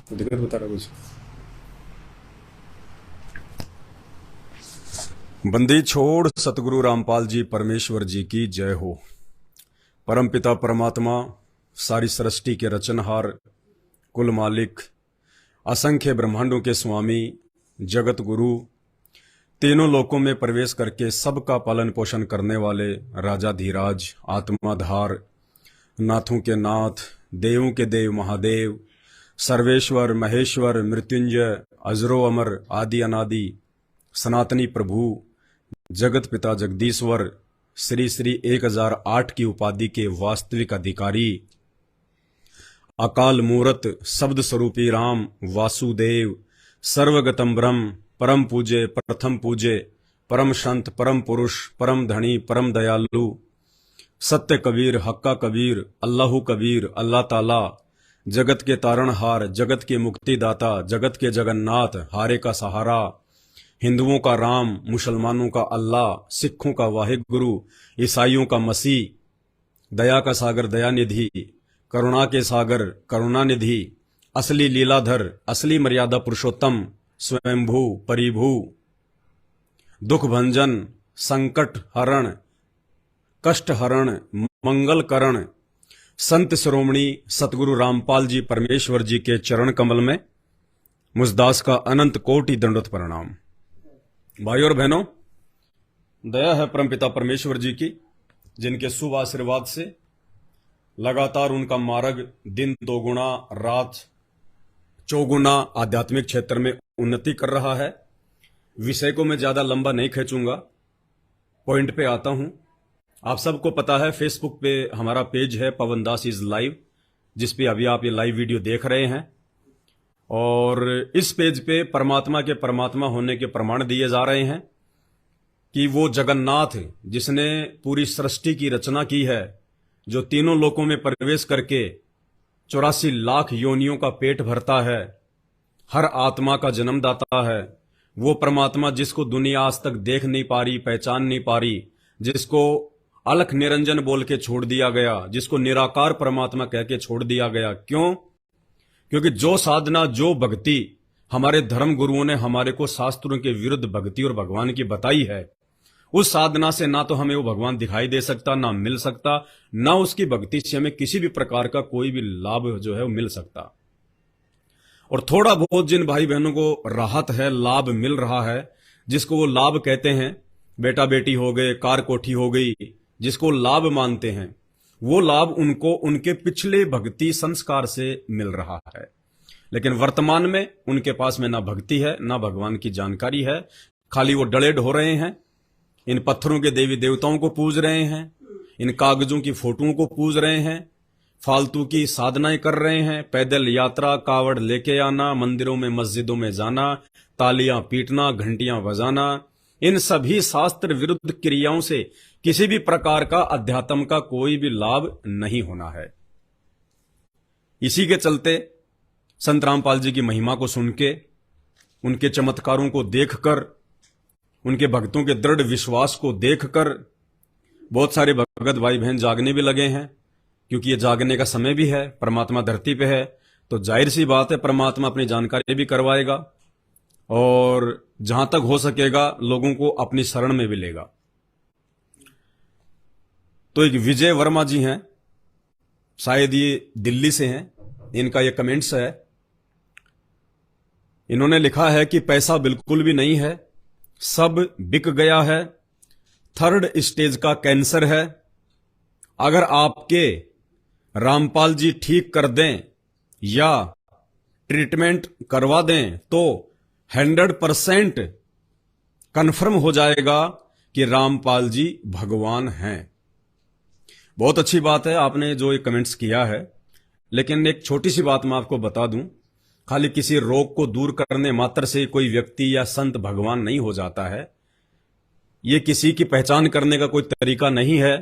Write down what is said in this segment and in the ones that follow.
तो दिक्कत बता रहा कुछ। बंदी छोड़ सतगुरु रामपाल जी परमेश्वर जी की जय हो। परमपिता परमात्मा, सारी सृष्टि के रचनहार, कुल मालिक, असंख्य ब्रह्मांडों के स्वामी, जगत गुरु, तीनों लोकों में प्रवेश करके सबका पालन पोषण करने वाले राजाधीराज, आत्माधार, नाथों के नाथ, देवों के देव महादेव, सर्वेश्वर महेश्वर मृत्युंजय, अजरो अमर, आदि अनादि, सनातनी प्रभु, जगत पिता जगदीश्वर, श्री श्री 1008 की उपाधि के वास्तविक अधिकारी, अकाल मूरत शब्द स्वरूपी राम वासुदेव, सर्वगतम ब्रह्म, परम पूज्य प्रथम पूज्य, परम संत परम पुरुष, परम धनी परम दयालु, सत्य कबीर हक्का कबीर, अल्लाहु कबीर, अल्लाह ताला, जगत के तारणहार, जगत के मुक्तिदाता, जगत के जगन्नाथ, हारे का सहारा, हिंदुओं का राम, मुसलमानों का अल्लाह, सिखों का वाहिगुरु, ईसाइयों का मसीह, दया का सागर दयानिधि, करुणा के सागर करुणानिधि, असली लीलाधर, असली मर्यादा पुरुषोत्तम, स्वयंभू परिभू, दुख भंजन, संकट हरण, कष्ट हरण, मंगल करण, संत शिरोमणि सतगुरु रामपाल जी परमेश्वर जी के चरण कमल में मुझदास का अनंत कोटि दंडवत प्रणाम। भाइयों और बहनों, दया है परमपिता परमेश्वर जी की, जिनके शुभ आशीर्वाद से लगातार उनका मार्ग दिन दोगुना रात चौगुना आध्यात्मिक क्षेत्र में उन्नति कर रहा है। विषय को मैं ज्यादा लंबा नहीं खींचूंगा, पॉइंट पे आता हूं। आप सबको पता है फेसबुक पे हमारा पेज है पवन दास इज लाइव, जिसपे अभी आप ये लाइव वीडियो देख रहे हैं, और इस पेज पे परमात्मा के परमात्मा होने के प्रमाण दिए जा रहे हैं कि वो जगन्नाथ जिसने पूरी सृष्टि की रचना की है, जो तीनों लोकों में प्रवेश करके 84 लाख योनियों का पेट भरता है, हर आत्मा का जन्मदाता है, वो परमात्मा जिसको दुनिया आज तक देख नहीं पा रही, पहचान नहीं पा रही, जिसको अलख निरंजन बोल के छोड़ दिया गया, जिसको निराकार परमात्मा कह के छोड़ दिया गया। क्यों? क्योंकि जो साधना, जो भक्ति हमारे धर्म गुरुओं ने हमारे को शास्त्रों के विरुद्ध भक्ति और भगवान की बताई है, उस साधना से ना तो हमें वो भगवान दिखाई दे सकता, ना मिल सकता, ना उसकी भक्ति से हमें किसी भी प्रकार का कोई भी लाभ जो है वो मिल सकता। और थोड़ा बहुत जिन भाई बहनों को राहत है, लाभ मिल रहा है, जिसको वो लाभ कहते हैं, बेटा बेटी हो गए, कार कोठी हो गई, जिसको लाभ मानते हैं, वो लाभ उनको उनके पिछले भक्ति संस्कार से मिल रहा है। लेकिन वर्तमान में उनके पास में ना भक्ति है, ना भगवान की जानकारी है, खाली वो डले ढो रहे हैं, इन पत्थरों के देवी देवताओं को पूज रहे हैं, इन कागजों की फोटोओं को पूज रहे हैं, फालतू की साधनाएं कर रहे हैं, पैदल यात्रा, कावड़ लेके आना, मंदिरों में मस्जिदों में जाना, तालियां पीटना, घंटियां बजाना, इन सभी शास्त्र विरुद्ध क्रियाओं से किसी भी प्रकार का अध्यात्म का कोई भी लाभ नहीं होना है। इसी के चलते संत रामपाल जी की महिमा को सुन के, उनके चमत्कारों को देखकर, उनके भक्तों के दृढ़ विश्वास को देखकर बहुत सारे भगत भाई बहन जागने भी लगे हैं, क्योंकि ये जागने का समय भी है, परमात्मा धरती पे है, तो जाहिर सी बात है परमात्मा अपनी जानकारी भी करवाएगा और जहां तक हो सकेगा लोगों को अपनी शरण में भी लेगा। तो एक विजय वर्मा जी हैं, शायद ये दिल्ली से हैं, इनका ये कमेंट्स है। इन्होंने लिखा है कि पैसा बिल्कुल भी नहीं है, सब बिक गया है, थर्ड स्टेज का कैंसर है, अगर आपके रामपाल जी ठीक कर दें या ट्रीटमेंट करवा दें तो 100% कंफर्म हो जाएगा कि रामपाल जी भगवान हैं। बहुत अच्छी बात है आपने जो ये कमेंट्स किया है, लेकिन एक छोटी सी बात मैं आपको बता दूं, खाली किसी रोग को दूर करने मात्र से कोई व्यक्ति या संत भगवान नहीं हो जाता है। ये किसी की पहचान करने का कोई तरीका नहीं है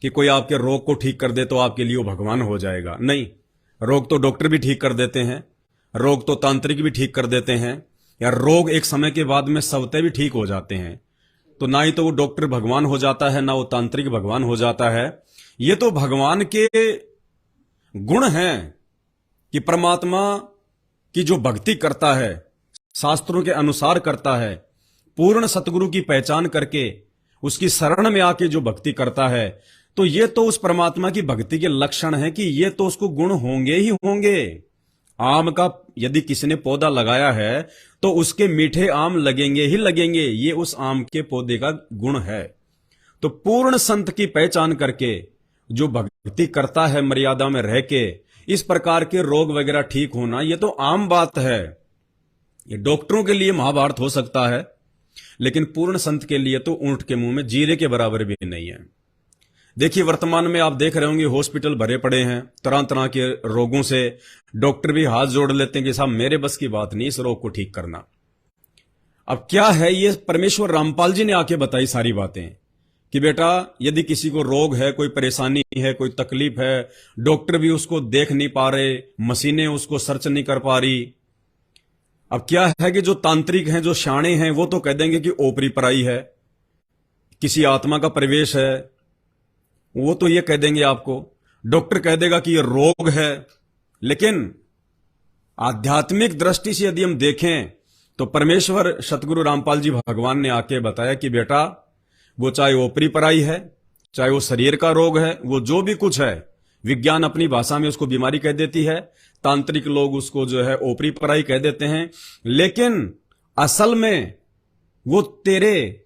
कि कोई आपके रोग को ठीक कर दे तो आपके लिए वो भगवान हो जाएगा। नहीं, रोग तो डॉक्टर भी ठीक कर देते हैं, रोग तो तांत्रिक भी ठीक कर देते हैं, या रोग एक समय के बाद में स्वतः भी ठीक हो जाते हैं। तो ना ही तो वो डॉक्टर भगवान हो जाता है, ना वो तांत्रिक भगवान हो जाता है। ये तो भगवान के गुण हैं कि परमात्मा कि जो भक्ति करता है, शास्त्रों के अनुसार करता है, पूर्ण सतगुरु की पहचान करके उसकी शरण में आके जो भक्ति करता है, तो ये तो उस परमात्मा की भक्ति के लक्षण है कि ये तो उसको गुण होंगे ही होंगे। आम का यदि किसी ने पौधा लगाया है तो उसके मीठे आम लगेंगे ही लगेंगे, ये उस आम के पौधे का गुण है। तो पूर्ण संत की पहचान करके जो भक्ति करता है मर्यादा में रह के, इस प्रकार के रोग वगैरह ठीक होना ये तो आम बात है। ये डॉक्टरों के लिए महाभारत हो सकता है, लेकिन पूर्ण संत के लिए तो ऊंट के मुंह में जीरे के बराबर भी नहीं है। देखिए वर्तमान में आप देख रहे होंगे हॉस्पिटल भरे पड़े हैं तरह तरह के रोगों से। डॉक्टर भी हाथ जोड़ लेते हैं कि साहब मेरे बस की बात नहीं इस रोग को ठीक करना। अब क्या है, ये परमेश्वर रामपाल जी ने आके बताई सारी बातें कि बेटा यदि किसी को रोग है, कोई परेशानी है, कोई तकलीफ है, डॉक्टर भी उसको देख नहीं पा रहे, मशीनें उसको सर्च नहीं कर पा रही। अब क्या है कि जो तांत्रिक हैं, जो शाणे हैं, वो तो कह देंगे कि ओपरी पराई है, किसी आत्मा का प्रवेश है, वो तो ये कह देंगे आपको। डॉक्टर कह देगा कि ये रोग है। लेकिन आध्यात्मिक दृष्टि से यदि हम देखें तो परमेश्वर सतगुरु रामपाल जी भगवान ने आके बताया कि बेटा वो चाहे ओपरी पराई है, चाहे वो शरीर का रोग है, वो जो भी कुछ है, विज्ञान अपनी भाषा में उसको बीमारी कह देती है, तांत्रिक लोग उसको जो है ओपरी पराई कह देते हैं, लेकिन असल में वो तेरे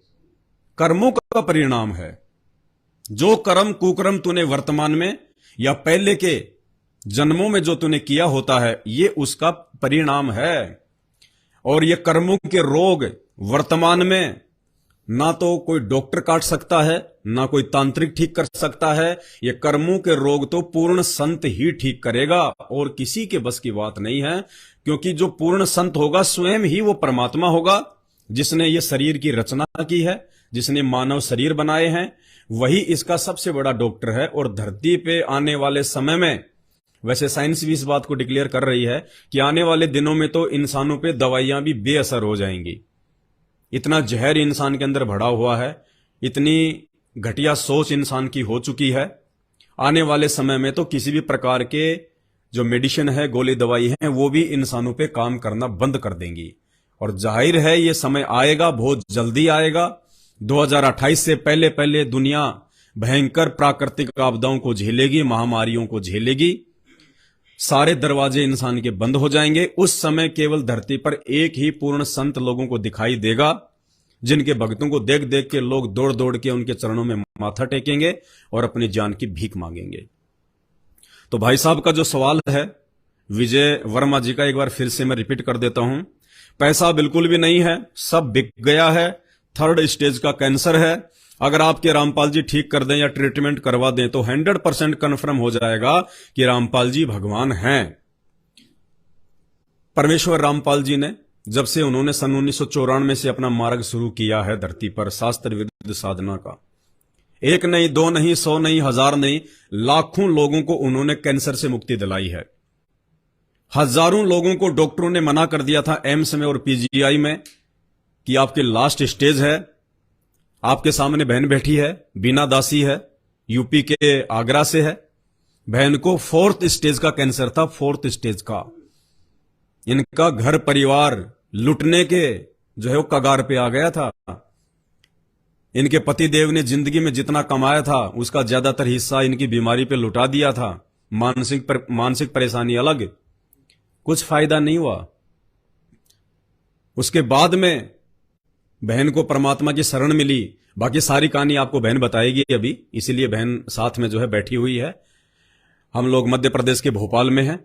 कर्मों का परिणाम है। जो कर्म कुकर्म तूने वर्तमान में या पहले के जन्मों में जो तूने किया होता है, ये उसका परिणाम है। और ये कर्मों के रोग वर्तमान में ना तो कोई डॉक्टर काट सकता है, ना कोई तांत्रिक ठीक कर सकता है। ये कर्मों के रोग तो पूर्ण संत ही ठीक करेगा और किसी के बस की बात नहीं है, क्योंकि जो पूर्ण संत होगा स्वयं ही वो परमात्मा होगा, जिसने ये शरीर की रचना की है, जिसने मानव शरीर बनाए हैं, वही इसका सबसे बड़ा डॉक्टर है। और धरती पे आने वाले समय में, वैसे साइंस भी इस बात को डिक्लेयर कर रही है कि आने वाले दिनों में तो इंसानों पे दवाइयां भी बेअसर हो जाएंगी। इतना जहर इंसान के अंदर भरा हुआ है, इतनी घटिया सोच इंसान की हो चुकी है। आने वाले समय में तो किसी भी प्रकार के जो मेडिसिन है, गोली दवाई है, वो भी इंसानों पे काम करना बंद कर देंगी। और जाहिर है ये समय आएगा, बहुत जल्दी आएगा। 2028 से पहले पहले दुनिया भयंकर प्राकृतिक आपदाओं को झेलेगी, महामारियों को झेलेगी, सारे दरवाजे इंसान के बंद हो जाएंगे। उस समय केवल धरती पर एक ही पूर्ण संत लोगों को दिखाई देगा, जिनके भक्तों को देख देख के लोग दौड़ दौड़ के उनके चरणों में माथा टेकेंगे और अपनी जान की भीख मांगेंगे। तो भाई साहब का जो सवाल है विजय वर्मा जी का, एक बार फिर से मैं रिपीट कर देता हूं। पैसा बिल्कुल भी नहीं है, सब बिक गया है, 3rd स्टेज का कैंसर है। अगर आपके रामपाल जी ठीक कर दें या ट्रीटमेंट करवा दें तो 100% कन्फर्म हो जाएगा कि रामपाल जी भगवान हैं। परमेश्वर रामपाल जी ने जब से उन्होंने सन 1994 से अपना मार्ग शुरू किया है धरती पर शास्त्र विरुद्ध साधना का, 1 नहीं, 2 नहीं, 100 नहीं, 1000 नहीं, लाखों लोगों को उन्होंने कैंसर से मुक्ति दिलाई है। हजारों लोगों को डॉक्टरों ने मना कर दिया था एम्स में और पीजीआई में कि आपके लास्ट स्टेज है। आपके सामने बहन बैठी है, बीना दासी है, यूपी के आगरा से है। बहन को 4th स्टेज का कैंसर था, 4th स्टेज का। इनका घर परिवार लुटने के जो है वो कगार पे आ गया था। इनके पतिदेव ने जिंदगी में जितना कमाया था उसका ज्यादातर हिस्सा इनकी बीमारी पे लुटा दिया था। मानसिक परेशानी अलग, कुछ फायदा नहीं हुआ। उसके बाद में बहन को परमात्मा की शरण मिली। बाकी सारी कहानी आपको बहन बताएगी अभी, इसीलिए बहन साथ में जो है बैठी हुई है। हम लोग मध्य प्रदेश के भोपाल में हैं,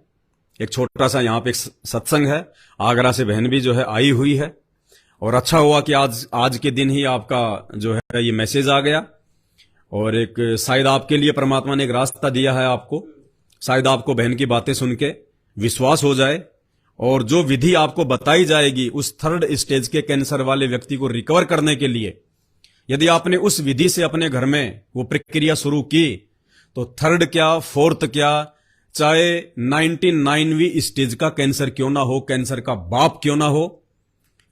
एक छोटा सा यहाँ पे एक सत्संग है, आगरा से बहन भी जो है आई हुई है। और अच्छा हुआ कि आज के दिन ही आपका जो है ये मैसेज आ गया, और एक शायद आपके लिए परमात्मा ने एक रास्ता दिया है आपको। शायद आपको बहन की बातें सुन के विश्वास हो जाए, और जो विधि आपको बताई जाएगी उस 3rd स्टेज के कैंसर वाले व्यक्ति को रिकवर करने के लिए, यदि आपने उस विधि से अपने घर में वो प्रक्रिया शुरू की तो 3rd क्या 4th क्या, चाहे 99वीं स्टेज का कैंसर क्यों ना हो, कैंसर का बाप क्यों ना हो,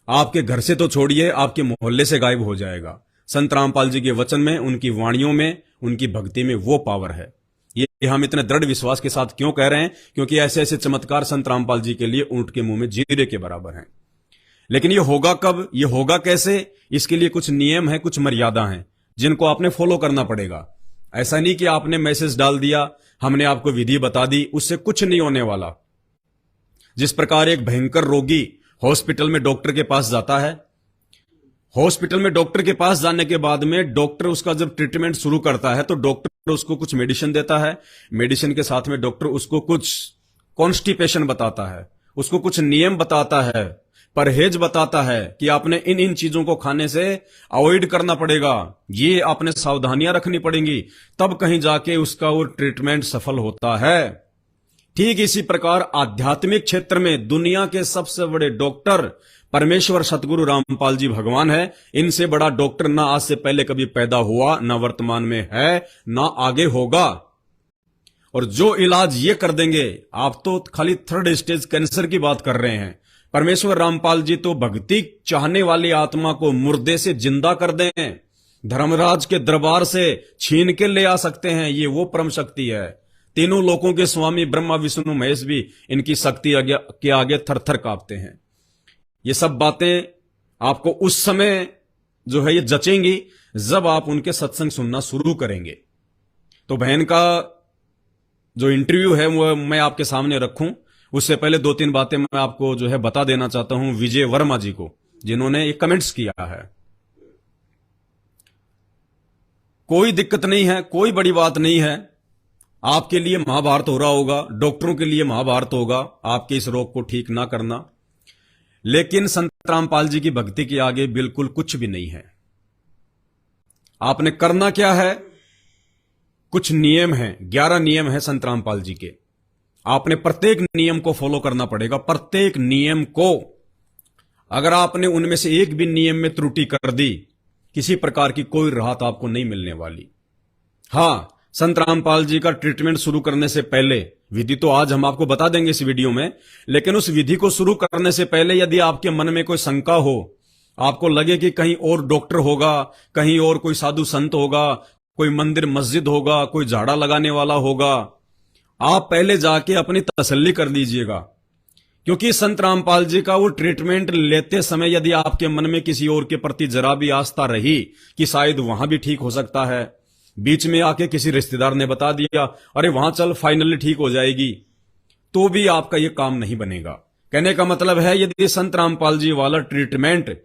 आपके घर से तो छोड़िए आपके मोहल्ले से गायब हो जाएगा। संत रामपाल जी के वचन में, उनकी वाणियों में, उनकी भक्ति में वो पावर है। ये ये हम इतने दृढ़ विश्वास के साथ क्यों कह रहे हैं? क्योंकि ऐसे ऐसे चमत्कार संत रामपाल जी के लिए ऊंट के मुंह में जीरे के बराबर हैं। लेकिन ये होगा कब, ये होगा कैसे? इसके लिए कुछ नियम है, कुछ मर्यादा है, जिनको आपने फॉलो करना पड़ेगा। ऐसा नहीं कि आपने मैसेज डाल दिया, हमने आपको विधि बता दी, उससे कुछ नहीं होने वाला। जिस प्रकार एक भयंकर रोगी हॉस्पिटल में डॉक्टर के पास जाता है, हॉस्पिटल में डॉक्टर के पास जाने के बाद में डॉक्टर उसका जब ट्रीटमेंट शुरू करता है तो डॉक्टर उसको कुछ मेडिसिन देता है, मेडिसिन के साथ में डॉक्टर उसको कुछ कॉन्स्टिपेशन बताता है, उसको कुछ नियम बताता है, परहेज बताता है कि आपने इन इन चीजों को खाने से अवॉइड करना पड़ेगा, ये आपने सावधानियां रखनी पड़ेंगी, तब कहीं जाके उसका वो ट्रीटमेंट सफल होता है। ठीक इसी प्रकार आध्यात्मिक क्षेत्र में दुनिया के सबसे बड़े डॉक्टर परमेश्वर सतगुरु रामपाल जी भगवान है। इनसे बड़ा डॉक्टर ना आज से पहले कभी पैदा हुआ, ना वर्तमान में है, ना आगे होगा। और जो इलाज ये कर देंगे, आप तो खाली 3rd स्टेज कैंसर की बात कर रहे हैं, परमेश्वर रामपाल जी तो भक्ति चाहने वाली आत्मा को मुर्दे से जिंदा कर दें, धर्मराज के दरबार से छीन के ले आ सकते हैं। ये वो परम शक्ति है। तीनों लोकों के स्वामी ब्रह्मा विष्णु महेश भी इनकी शक्ति के आगे थर थर कांपते हैं। ये सब बातें आपको उस समय जो है ये जचेंगी जब आप उनके सत्संग सुनना शुरू करेंगे। तो बहन का जो इंटरव्यू है वो मैं आपके सामने रखूं, उससे पहले 2-3 बातें मैं आपको जो है बता देना चाहता हूं विजय वर्मा जी को, जिन्होंने ये कमेंट्स किया है। कोई दिक्कत नहीं है, कोई बड़ी बात नहीं है, आपके लिए महाभारत हो रहा होगा, डॉक्टरों के लिए महाभारत होगा आपके इस रोग को ठीक ना करना, लेकिन संत रामपाल जी की भक्ति के आगे बिल्कुल कुछ भी नहीं है। आपने करना क्या है? कुछ नियम हैं, 11 नियम है संत रामपाल जी के। आपने प्रत्येक नियम को फॉलो करना पड़ेगा, प्रत्येक नियम को। अगर आपने उनमें से एक भी नियम में त्रुटि कर दी, किसी प्रकार की कोई राहत आपको नहीं मिलने वाली। हां, संत रामपाल जी का ट्रीटमेंट शुरू करने से पहले, विधि तो आज हम आपको बता देंगे इस वीडियो में, लेकिन उस विधि को शुरू करने से पहले यदि आपके मन में कोई शंका हो, आपको लगे कि कहीं और डॉक्टर होगा, कहीं और कोई साधु संत होगा, कोई मंदिर मस्जिद होगा, कोई झाड़ा लगाने वाला होगा, आप पहले जाके अपनी तसल्ली कर लीजिएगा। क्योंकि संत रामपाल जी का वो ट्रीटमेंट लेते समय यदि आपके मन में किसी और के प्रति जरा भी आस्था रही कि शायद वहां भी ठीक हो सकता है, बीच में आके किसी रिश्तेदार ने बता दिया अरे वहां चल फाइनली ठीक हो जाएगी, तो भी आपका ये काम नहीं बनेगा। कहने का मतलब है यदि संत रामपाल जी वाला ट्रीटमेंट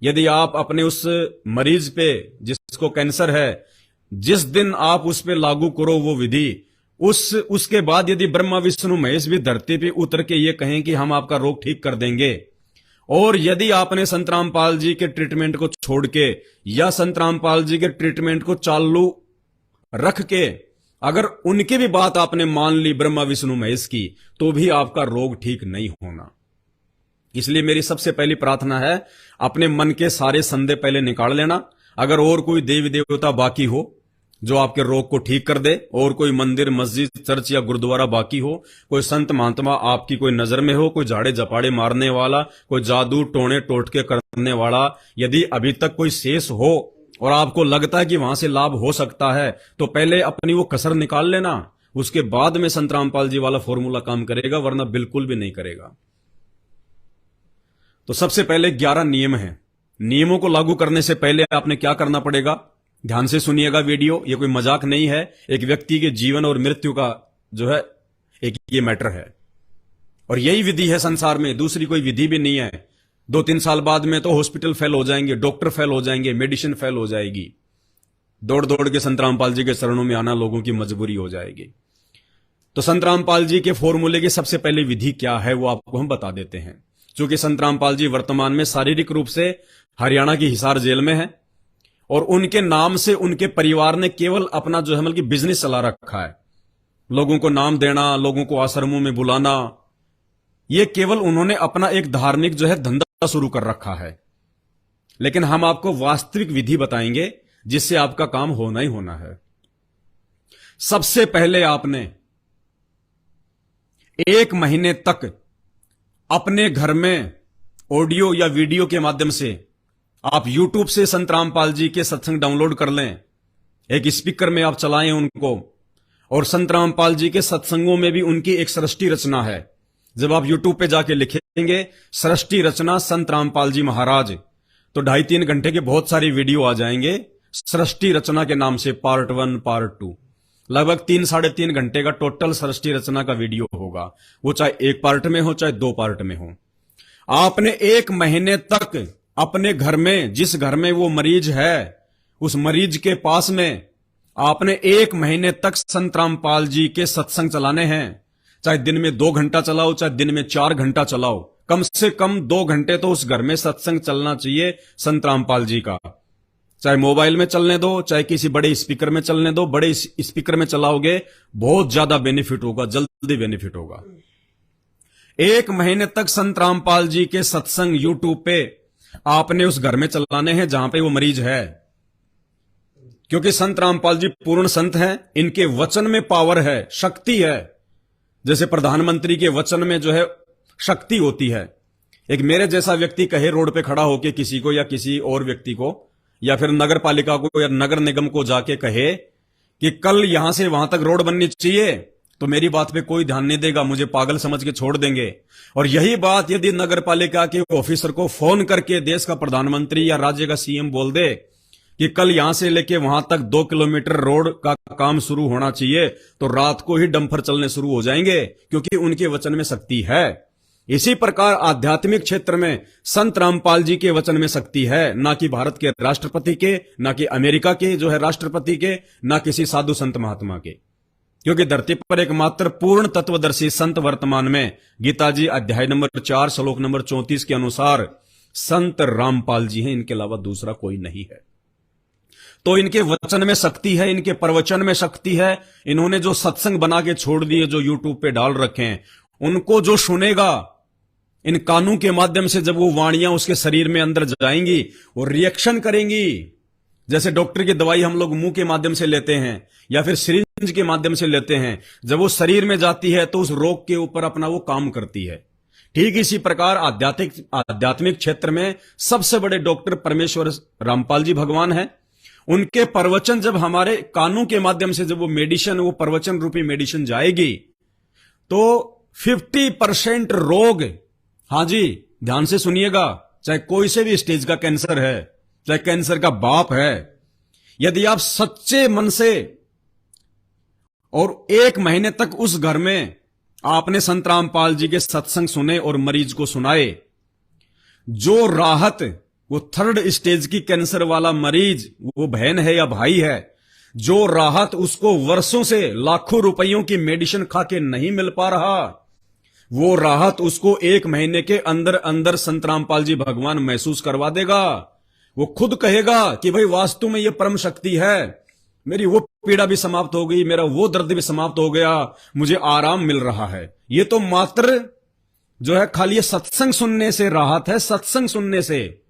यदि आप अपने उस मरीज पे जिसको कैंसर है, जिस दिन आप उस पे लागू करो वो विधि, उसके बाद यदि ब्रह्मा विष्णु महेश भी धरती पे उतर के ये कहें कि हम आपका रोग ठीक कर देंगे, और यदि आपने संत रामपाल जी के ट्रीटमेंट को छोड़ के या संत रामपाल जी के ट्रीटमेंट को चालू रख के अगर उनकी भी बात आपने मान ली ब्रह्मा विष्णु महेश की, तो भी आपका रोग ठीक नहीं होना। इसलिए मेरी सबसे पहली प्रार्थना है, अपने मन के सारे संदेह पहले निकाल लेना। अगर और कोई देवी देवता बाकी हो जो आपके रोग को ठीक कर दे, और कोई मंदिर मस्जिद चर्च या गुरुद्वारा बाकी हो, कोई संत महात्मा आपकी कोई नजर में हो, कोई झाड़े जपाड़े मारने वाला, कोई जादू टोने टोटके करने वाला यदि अभी तक कोई शेष हो और आपको लगता है कि वहां से लाभ हो सकता है, तो पहले अपनी वो कसर निकाल लेना, उसके बाद में संत रामपाल जी वाला फॉर्मूला काम करेगा, वरना बिल्कुल भी नहीं करेगा। तो सबसे पहले 11 नियम हैं। नियमों को लागू करने से पहले आपने क्या करना पड़ेगा, ध्यान से सुनिएगा वीडियो, ये कोई मजाक नहीं है, एक व्यक्ति के जीवन और मृत्यु का जो है एक ये मैटर है, और यही विधि है संसार में, दूसरी कोई विधि भी नहीं है। 2-3 साल बाद में तो हॉस्पिटल फेल हो जाएंगे, डॉक्टर फेल हो जाएंगे, मेडिसिन फेल हो जाएगी, दौड़ दौड़ के संत रामपाल जी के चरणों में आना लोगों की मजबूरी हो जाएगी। तो संत रामपाल जी के फॉर्मूले की सबसे पहले विधि क्या है वो आपको हम बता देते हैं। चूंकि संत रामपाल जी वर्तमान में शारीरिक रूप से हरियाणा की हिसार जेल में है, और उनके नाम से उनके परिवार ने केवल अपना जो है मतलब कि बिजनेस चला रखा है, लोगों को नाम देना, लोगों को आश्रमों में बुलाना, ये केवल उन्होंने अपना एक धार्मिक जो है धंधा शुरू कर रखा है। लेकिन हम आपको वास्तविक विधि बताएंगे जिससे आपका काम होना ही होना है। सबसे पहले आपने 1 महीने तक अपने घर में ऑडियो या वीडियो के माध्यम से आप YouTube से संत रामपाल जी के सत्संग डाउनलोड कर लें, एक स्पीकर में आप चलाएं उनको, और संत रामपाल जी के सत्संगों में भी उनकी एक सृष्टि रचना है। जब आप यूट्यूब पे जाके लिखेंगे सृष्टि रचना संत रामपाल जी महाराज, तो 2.5-3 घंटे के बहुत सारी वीडियो आ जाएंगे सृष्टि रचना के नाम से, पार्ट 1 पार्ट 2, लगभग 3-3.5 घंटे का टोटल सृष्टि रचना का वीडियो होगा। वो चाहे 1 पार्ट में हो चाहे 2 पार्ट में हो। आपने 1 महीने तक अपने घर में, जिस घर में वो मरीज है, उस मरीज के पास में आपने 1 महीने तक संत रामपाल जी के सत्संग चलाने हैं। चाहे दिन में 2 घंटा चलाओ, चाहे दिन में 4 घंटा चलाओ, कम से कम 2 घंटे तो उस घर में सत्संग चलना चाहिए संत रामपाल जी का। चाहे मोबाइल में चलने दो, चाहे किसी बड़े स्पीकर में चलने दो, बड़े स्पीकर में चलाओगे बहुत ज्यादा बेनिफिट होगा, जल्दी बेनिफिट होगा। 1 महीने तक संत रामपाल जी के सत्संग यूट्यूब पे आपने उस घर में चलाने हैं जहां पे वो मरीज है, क्योंकि संत रामपाल जी पूर्ण संत हैं। इनके वचन में पावर है, शक्ति है। जैसे प्रधानमंत्री के वचन में जो है शक्ति होती है। एक मेरे जैसा व्यक्ति कहे रोड पे खड़ा होके किसी को, या किसी और व्यक्ति को, या फिर नगर पालिका को या नगर निगम को जाके कहे कि कल यहां से वहां तक रोड बननी चाहिए, तो मेरी बात पे कोई ध्यान नहीं देगा, मुझे पागल समझ के छोड़ देंगे। और यही बात यदि नगर पालिका के ऑफिसर को फोन करके देश का प्रधानमंत्री या राज्य का सीएम बोल दे कि कल यहां से लेके वहां तक 2 किलोमीटर रोड का काम शुरू होना चाहिए, तो रात को ही डंपर चलने शुरू हो जाएंगे, क्योंकि उनके वचन में शक्ति है। इसी प्रकार आध्यात्मिक क्षेत्र में संत रामपाल जी के वचन में शक्ति है, ना कि भारत के राष्ट्रपति के, ना कि अमेरिका के जो है राष्ट्रपति के, ना किसी साधु संत महात्मा के। क्योंकि धरती पर एकमात्र पूर्ण तत्वदर्शी संत वर्तमान में गीता जी अध्याय नंबर 4 श्लोक नंबर 34 के अनुसार संत रामपाल जी हैं, इनके अलावा दूसरा कोई नहीं है। तो इनके वचन में शक्ति है, इनके प्रवचन में शक्ति है। इन्होंने जो सत्संग बना के छोड़ दिए, जो यूट्यूब पे डाल रखे हैं, उनको जो सुनेगा इन कानों के माध्यम से, जब वो वाणियां उसके शरीर में अंदर जाएंगी, वो रिएक्शन करेंगी। जैसे डॉक्टर की दवाई हम लोग मुंह के माध्यम से लेते हैं या फिर सिरिंज के माध्यम से लेते हैं, जब वो शरीर में जाती है तो उस रोग के ऊपर अपना वो काम करती है। ठीक इसी प्रकार आध्यात्मिक क्षेत्र में सबसे बड़े डॉक्टर परमेश्वर रामपाल जी भगवान हैं। उनके प्रवचन जब हमारे कानों के माध्यम से जब वो मेडिसिन, वो प्रवचन रूपी मेडिसिन जाएगी, तो 50% रोग, हां जी ध्यान से सुनिएगा, चाहे कोई से भी स्टेज का कैंसर है, चाहे कैंसर का बाप है, यदि आप सच्चे मन से और 1 महीने तक उस घर में आपने संत रामपाल जी के सत्संग सुने और मरीज को सुनाए, जो राहत, वो 3rd स्टेज की कैंसर वाला मरीज, वो बहन है या भाई है, जो राहत उसको वर्षों से लाखों रुपयों की मेडिसिन खा के नहीं मिल पा रहा, वो राहत उसको 1 महीने के अंदर अंदर संत रामपाल जी भगवान महसूस करवा देगा। वो खुद कहेगा कि भाई वास्तव में ये परम शक्ति है, मेरी वो पीड़ा भी समाप्त हो गई, मेरा वो दर्द भी समाप्त हो गया, मुझे आराम मिल रहा है। ये तो मात्र जो है खाली ये सत्संग सुनने से राहत है, सत्संग सुनने से।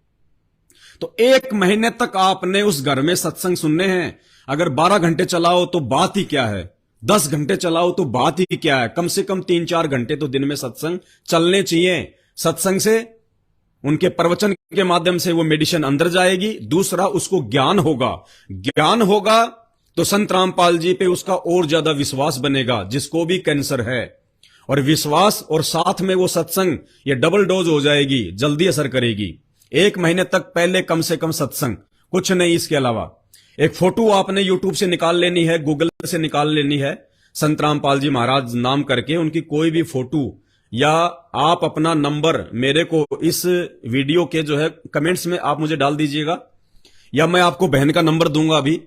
तो 1 महीने तक आपने उस घर में सत्संग सुनने हैं। अगर 12 घंटे चलाओ तो बात ही क्या है, 10 घंटे चलाओ तो बात ही क्या है, कम से कम 3-4 घंटे तो दिन में सत्संग चलने चाहिए। सत्संग से, उनके प्रवचन के माध्यम से वो मेडिसिन अंदर जाएगी। दूसरा, उसको ज्ञान होगा, ज्ञान होगा तो संत रामपाल जी पे उसका और ज्यादा विश्वास बनेगा, जिसको भी कैंसर है। और विश्वास और साथ में वो सत्संग, ये डबल डोज हो जाएगी, जल्दी असर करेगी। 1 महीने तक पहले कम से कम सत्संग, कुछ नहीं इसके अलावा। एक फोटो आपने यूट्यूब से निकाल लेनी है, गूगल से निकाल लेनी है, संत रामपाल जी महाराज नाम करके उनकी कोई भी फोटो, या आप अपना नंबर मेरे को इस वीडियो के जो है कमेंट्स में आप मुझे डाल दीजिएगा, या मैं आपको बहन का नंबर दूंगा अभी।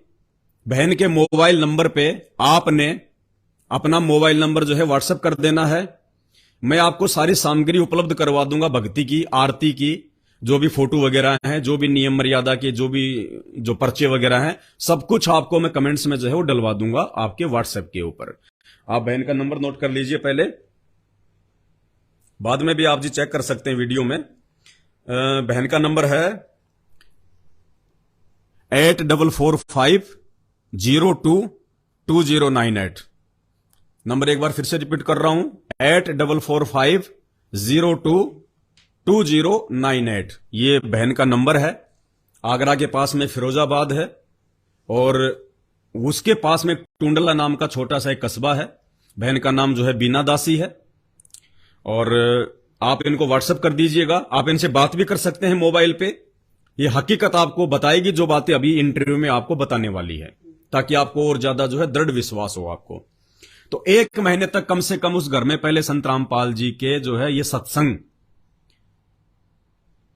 बहन के मोबाइल नंबर पे आपने अपना मोबाइल नंबर जो है व्हाट्सएप कर देना है। मैं आपको सारी सामग्री उपलब्ध करवा दूंगा, भक्ति की, आरती की, जो भी फोटो वगैरह हैं, जो भी नियम मर्यादा के जो पर्चे वगैरह हैं, सब कुछ आपको मैं कमेंट्स में जो है वो डलवा दूंगा आपके व्हाट्सएप के ऊपर। आप बहन का नंबर नोट कर लीजिए पहले, बाद में भी आप जी चेक कर सकते हैं वीडियो में। बहन का नंबर है 8445022098। नंबर एक बार फिर से रिपीट कर रहा हूं, 8445022098। ये बहन का नंबर है। आगरा के पास में फिरोजाबाद है, और उसके पास में टुंडला नाम का छोटा सा एक कस्बा है। बहन का नाम जो है बीना दासी है। और आप इनको व्हाट्सएप कर दीजिएगा, आप इनसे बात भी कर सकते हैं मोबाइल पे। ये हकीकत आपको बताएगी जो बातें अभी इंटरव्यू में आपको बताने वाली है, ताकि आपको और ज्यादा जो है दृढ़ विश्वास हो आपको। तो 1 महीने तक कम से कम उस घर में पहले संत रामपाल जी के जो है ये सत्संग,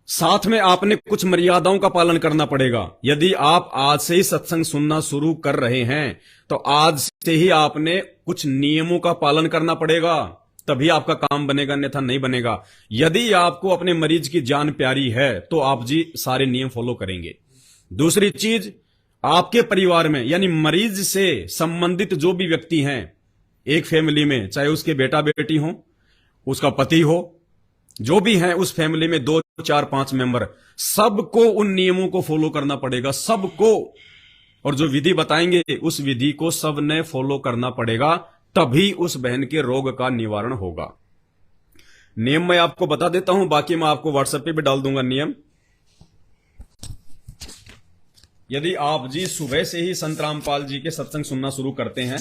साथ में आपने कुछ मर्यादाओं का पालन करना पड़ेगा। यदि आप आज से ही सत्संग सुनना शुरू कर रहे हैं तो आज से ही आपने कुछ नियमों का पालन करना पड़ेगा, तभी आपका काम बनेगा, अन्यथा नहीं बनेगा। यदि आपको अपने मरीज की जान प्यारी है तो आप जी सारे नियम फॉलो करेंगे। दूसरी चीज, आपके परिवार में यानी मरीज से संबंधित जो भी व्यक्ति हैं एक फैमिली में, चाहे उसके बेटा बेटी हो, उसका पति हो, जो भी हैं उस फैमिली में 2, 4, 5 मेंबर, सबको उन नियमों को फॉलो करना पड़ेगा, सबको। और जो विधि बताएंगे उस विधि को सबने फॉलो करना पड़ेगा, तभी उस बहन के रोग का निवारण होगा। नियम मैं आपको बता देता हूं, बाकी मैं आपको व्हाट्सएप पे भी डाल दूंगा नियम। यदि आप जी सुबह से ही संत रामपाल जी के सत्संग सुनना शुरू करते हैं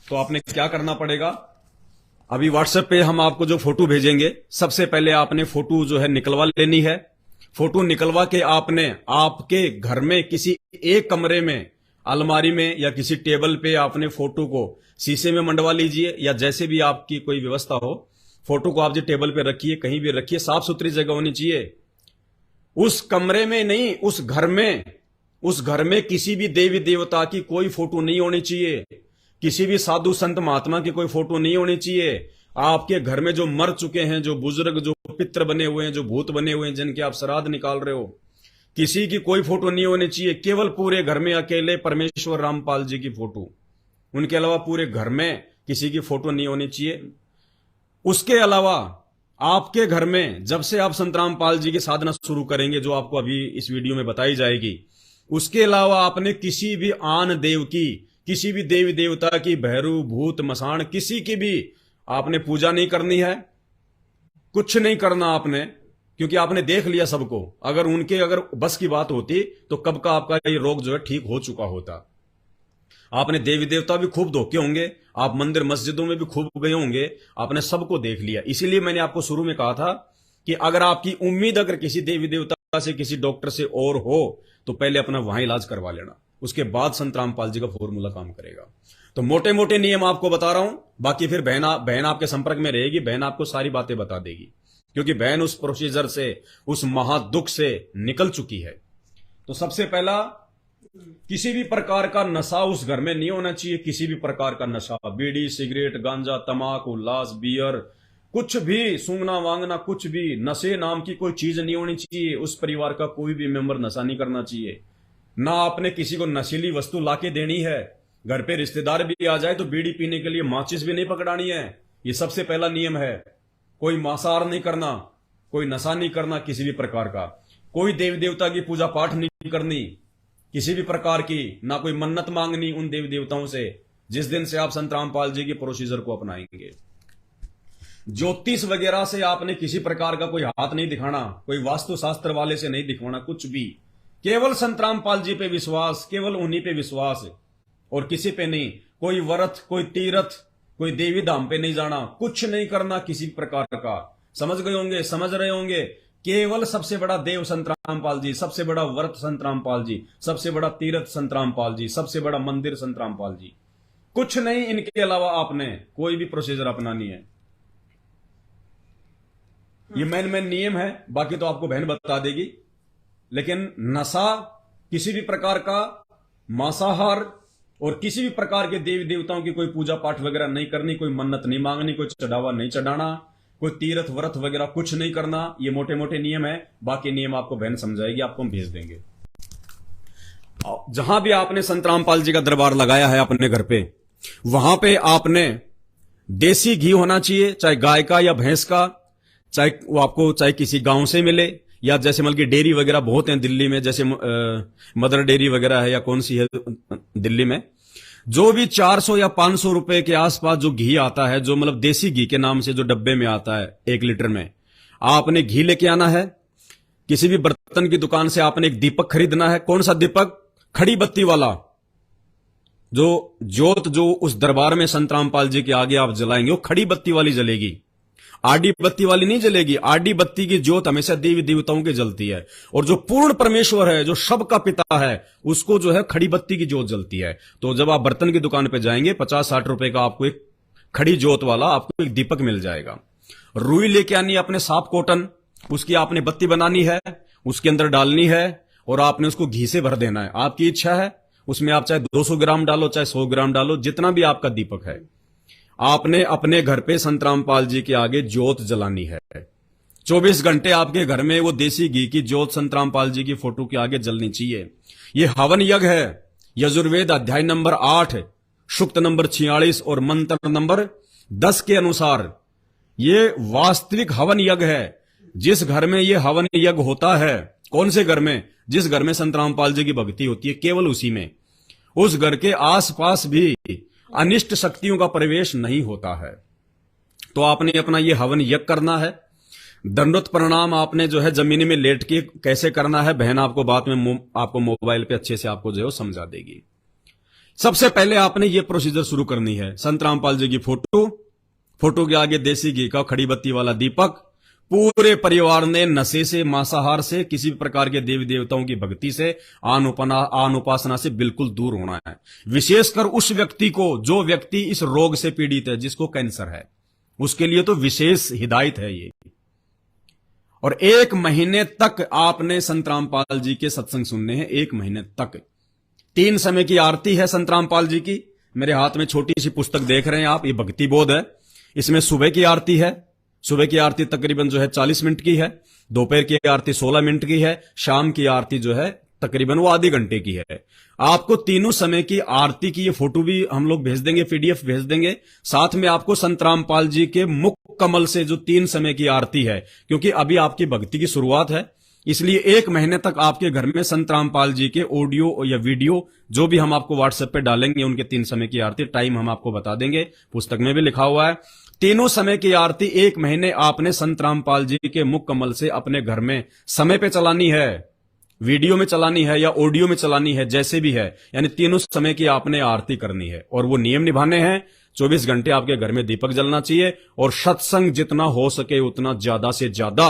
तो आपने क्या करना पड़ेगा। अभी व्हाट्सएप पे हम आपको जो फोटो भेजेंगे, सबसे पहले आपने फोटो जो है निकलवा लेनी है। फोटो निकलवा के आपने आपके घर में किसी एक कमरे में, अलमारी में या किसी टेबल पे आपने फोटो को शीशे में मंडवा लीजिए, या जैसे भी आपकी कोई व्यवस्था हो। फोटो को आप जी टेबल पे रखिए, कहीं भी रखिए, साफ सुथरी जगह होनी चाहिए। उस कमरे में नहीं, उस घर में किसी भी देवी देवता की कोई फोटो नहीं होनी चाहिए, किसी भी साधु संत महात्मा की कोई फोटो नहीं होनी चाहिए। आपके घर में जो मर चुके हैं, जो बुजुर्ग, जो पित्र बने हुए हैं, जो भूत बने हुए हैं, जिनके आप श्राद्ध निकाल रहे हो, किसी की कोई फोटो नहीं होनी चाहिए। केवल पूरे घर में अकेले परमेश्वर रामपाल जी की फोटो, उनके अलावा पूरे घर में किसी की फोटो नहीं होनी चाहिए। उसके अलावा आपके घर में जब से आप संत रामपाल जी की साधना शुरू करेंगे, जो आपको अभी इस वीडियो में बताई जाएगी, उसके अलावा आपने किसी भी आन देव की, किसी भी देवी देवता की, भैरू भूत मसाण, किसी की भी आपने पूजा नहीं करनी है, कुछ नहीं करना आपने, क्योंकि आपने देख लिया सबको। अगर बस की बात होती तो कब का आपका ये रोग जो है ठीक हो चुका होता। आपने देवी देवता भी खूब धोखे होंगे, आप मंदिर मस्जिदों में भी खूब गए होंगे, आपने सबको देख लिया। इसीलिए मैंने आपको शुरू में कहा था कि अगर आपकी उम्मीद अगर किसी देवी देवता से, किसी डॉक्टर से और हो, तो पहले अपना वहां इलाज करवा लेना, उसके बाद संत रामपाल जी का फॉर्मूला काम करेगा। तो मोटे मोटे नियम आपको बता रहा हूं, बाकी फिर बहन आपके संपर्क में रहेगी, बहन आपको सारी बातें बता देगी, क्योंकि बहन उस प्रोसीजर से, उस महादुख से निकल चुकी है। तो सबसे पहला, किसी भी प्रकार का नशा उस घर में नहीं होना चाहिए। किसी भी प्रकार का नशा, बीड़ी, सिगरेट, गांजा, तमाकू, लाश, बियर, कुछ भी सूंघना वांगना, कुछ भी नशे नाम की कोई चीज नहीं होनी चाहिए। उस परिवार का कोई भी मेंबर नशा नहीं करना चाहिए। ना आपने किसी को नशीली वस्तु लाके देनी है। घर पे रिश्तेदार भी आ जाए तो बीड़ी पीने के लिए माचिस भी नहीं पकड़ानी है। ये सबसे पहला नियम है। कोई मांसाहार नहीं करना, कोई नशा नहीं करना किसी भी प्रकार का, कोई देवी देवता की पूजा पाठ नहीं करनी किसी भी प्रकार की, ना कोई मन्नत मांगनी उन देवी देवताओं से जिस दिन से आप संत रामपाल जी की प्रोसीजर को अपनाएंगे। ज्योतिष वगैरह से आपने किसी प्रकार का कोई हाथ नहीं दिखाना, कोई वास्तु शास्त्र वाले से नहीं दिखवाना कुछ भी। केवल संत रामपाल जी पे विश्वास, केवल उन्हीं पे विश्वास और किसी पे नहीं। कोई व्रत, कोई तीर्थ, कोई देवी धाम पे नहीं जाना, कुछ नहीं करना किसी प्रकार का। समझ गए होंगे, समझ रहे होंगे। केवल सबसे बड़ा देव संत रामपाल जी, सबसे बड़ा व्रत संत रामपाल जी, सबसे बड़ा तीर्थ संत रामपाल जी, सबसे बड़ा मंदिर संत रामपाल जी, कुछ नहीं। इनके अलावा आपने कोई भी प्रोसीजर अपनानी है। ये मेन नियम है, बाकी तो आपको बहन बता देगी। लेकिन नशा, किसी भी प्रकार का मांसाहार और किसी भी प्रकार के देवी देवताओं की कोई पूजा पाठ वगैरह नहीं करनी, कोई मन्नत नहीं मांगनी, कोई चढ़ावा नहीं चढ़ाना, कोई तीर्थ व्रत वगैरह कुछ नहीं करना। ये मोटे मोटे नियम है, बाकी नियम आपको बहन समझाएगी, आपको हम भेज देंगे। जहां भी आपने संत रामपाल जी का दरबार लगाया है अपने घर पे, वहां पे आपने देसी घी होना चाहिए, चाहे गाय का या भैंस का, चाहे वो आपको चाहे किसी गांव से मिले, या जैसे मतलब कि डेयरी वगैरह बहुत हैं दिल्ली में, जैसे मदर डेयरी वगैरह है या कौन सी है दिल्ली में, जो भी 400 या 500 रुपए के आसपास जो घी आता है, जो मतलब देसी घी के नाम से जो डब्बे में आता है 1 लीटर में, आपने घी लेके आना है। किसी भी बर्तन की दुकान से आपने एक दीपक खरीदना है। कौन सा दीपक? खड़ी बत्ती वाला, जो ज्योत जो उस दरबार में संत रामपाल जी के आगे आप जलाएंगे वो खड़ी बत्ती वाली जलेगी, आडी बत्ती वाली नहीं जलेगी। आडी बत्ती की ज्योत हमेशा देवी देवताओं की जलती है, और जो पूर्ण परमेश्वर है, जो सबका पिता है, उसको जो है खड़ी बत्ती की ज्योत जलती है। तो जब आप बर्तन की दुकान पे जाएंगे 50-60 रुपए का आपको एक खड़ी ज्योत वाला आपको एक दीपक मिल जाएगा। रुई लेके आनी है अपने, साफ कॉटन, उसकी आपने बत्ती बनानी है, उसके अंदर डालनी है और आपने उसको घी से भर देना है। आपकी इच्छा है, उसमें आप चाहे 200 ग्राम डालो, चाहे 100 ग्राम डालो, जितना भी आपका दीपक है। आपने अपने घर पे संत रामपाल जी के आगे ज्योत जलानी है। 24 घंटे आपके घर में वो देसी घी की ज्योत संत रामपाल जी की फोटो के आगे जलनी चाहिए। ये हवन यज्ञ है। यजुर्वेद अध्याय नंबर 8, सूक्त नंबर 46 और मंत्र नंबर 10 के अनुसार ये वास्तविक हवन यज्ञ है। जिस घर में ये हवन यज्ञ होता है, कौन से घर में? जिस घर में संत रामपाल जी की भक्ति होती है, केवल उसी में। उस घर के आसपास भी अनिष्ट शक्तियों का प्रवेश नहीं होता है। तो आपने अपना ये हवन यज्ञ करना है। दंडोत प्रणाम आपने जो है जमीन में लेट के कैसे करना है, बहन आपको बाद में आपको मोबाइल पे अच्छे से आपको जो है समझा देगी। सबसे पहले आपने ये प्रोसीजर शुरू करनी है। संत रामपाल जी की फोटो के आगे देसी घी का खड़ी बत्ती वाला दीपक। पूरे परिवार ने नशे से, मांसाहार से, किसी भी प्रकार के देवी देवताओं की भक्ति से, आन उपासना से बिल्कुल दूर होना है। विशेषकर उस व्यक्ति को, जो व्यक्ति इस रोग से पीड़ित है, जिसको कैंसर है, उसके लिए तो विशेष हिदायत है ये। और 1 महीने तक आपने संत रामपाल जी के सत्संग सुनने हैं। 1 महीने तक 3 समय की आरती है संत रामपाल जी की। मेरे हाथ में छोटी सी पुस्तक देख रहे हैं आप, ये भक्ति बोध है। इसमें सुबह की आरती है। सुबह की आरती तकरीबन जो है 40 मिनट की है, दोपहर की आरती 16 मिनट की है, शाम की आरती जो है तकरीबन वो आधे घंटे की है। आपको तीनों समय की आरती की ये फोटो भी हम लोग भेज देंगे, पीडीएफ भेज देंगे। साथ में आपको संत रामपाल जी के मुख कमल से जो 3 समय की आरती है, क्योंकि अभी आपकी भक्ति की शुरुआत है, इसलिए 1 महीने तक आपके घर में संत रामपाल जी के ऑडियो या वीडियो जो भी हम आपको व्हाट्सएप पे डालेंगे, उनके 3 समय की आरती, टाइम हम आपको बता देंगे, पुस्तक में भी लिखा हुआ है। तीनों समय की आरती 1 महीने आपने संत रामपाल जी के मुख कमल से अपने घर में समय पे चलानी है, वीडियो में चलानी है या ऑडियो में चलानी है, जैसे भी है, यानी तीनों समय की आपने आरती करनी है। और वो नियम निभाने हैं। 24 घंटे आपके घर में दीपक जलना चाहिए, और सत्संग जितना हो सके उतना ज्यादा से ज्यादा।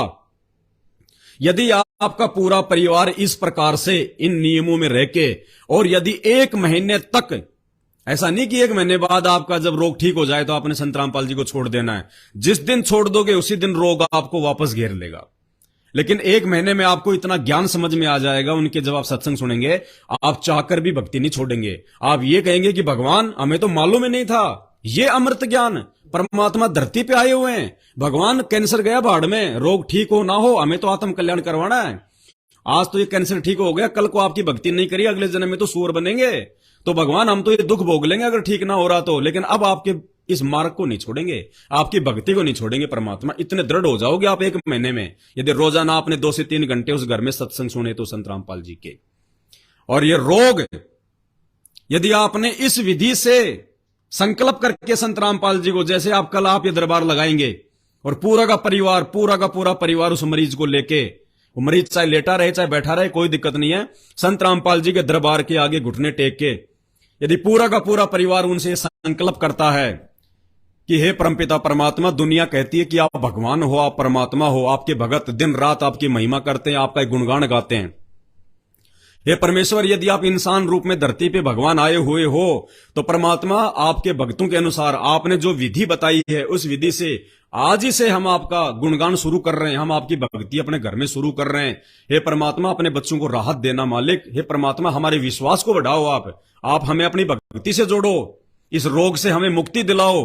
यदि आपका पूरा परिवार इस प्रकार से इन नियमों में रह के, और यदि 1 महीने तक, ऐसा नहीं कि 1 महीने बाद आपका जब रोग ठीक हो जाए तो आपने संत रामपाल जी को छोड़ देना है। जिस दिन छोड़ दोगे उसी दिन रोग आपको वापस घेर लेगा। लेकिन 1 महीने में आपको इतना ज्ञान समझ में आ जाएगा उनके, जब आप सत्संग सुनेंगे, आप चाहकर भी भक्ति नहीं छोड़ेंगे। आप ये कहेंगे कि भगवान हमें तो मालूम ही नहीं था, ये अमृत ज्ञान, परमात्मा धरती पे आए हुए हैं, भगवान कैंसर गया भाड़ में, रोग ठीक हो ना हो, हमें तो आत्म कल्याण करवाना है। आज तो ये कैंसर ठीक हो गया, कल को आपकी भक्ति नहीं करी, अगले जन्म में तो सूअर बनेंगे। तो भगवान हम तो ये दुख भोग लेंगे अगर ठीक ना हो रहा तो, लेकिन अब आपके इस मार्ग को नहीं छोड़ेंगे, आपकी भक्ति को नहीं छोड़ेंगे परमात्मा। इतने दृढ़ हो जाओगे आप 1 महीने में, यदि रोजाना आपने 2 से 3 घंटे उस घर में सत्संग सुने तो संत रामपाल जी के। और ये रोग यदि आपने इस विधि से संकल्प करके संत रामपाल जी को, जैसे आप कल आप ये दरबार लगाएंगे और पूरा का पूरा परिवार उस मरीज को लेके, वो मरीज चाहे लेटा रहे चाहे बैठा रहे, कोई दिक्कत नहीं है, संत रामपाल जी के दरबार के आगे घुटने टेक के यदि पूरा का पूरा परिवार उनसे संकल्प करता है कि हे परमपिता परमात्मा, दुनिया कहती है कि आप भगवान हो, आप परमात्मा हो, आपके भगत दिन रात आपकी महिमा करते हैं, आपका गुणगान गाते हैं। हे परमेश्वर, यदि आप इंसान रूप में धरती पे भगवान आए हुए हो तो परमात्मा आपके भक्तों के अनुसार आपने जो विधि बताई है, उस विधि से आज ही से हम आपका गुणगान शुरू कर रहे हैं, हम आपकी भक्ति अपने घर में शुरू कर रहे हैं। हे परमात्मा, अपने बच्चों को राहत देना मालिक। हे परमात्मा, हमारे विश्वास को बढ़ाओ, आप हमें अपनी भक्ति से जोड़ो, इस रोग से हमें मुक्ति दिलाओ।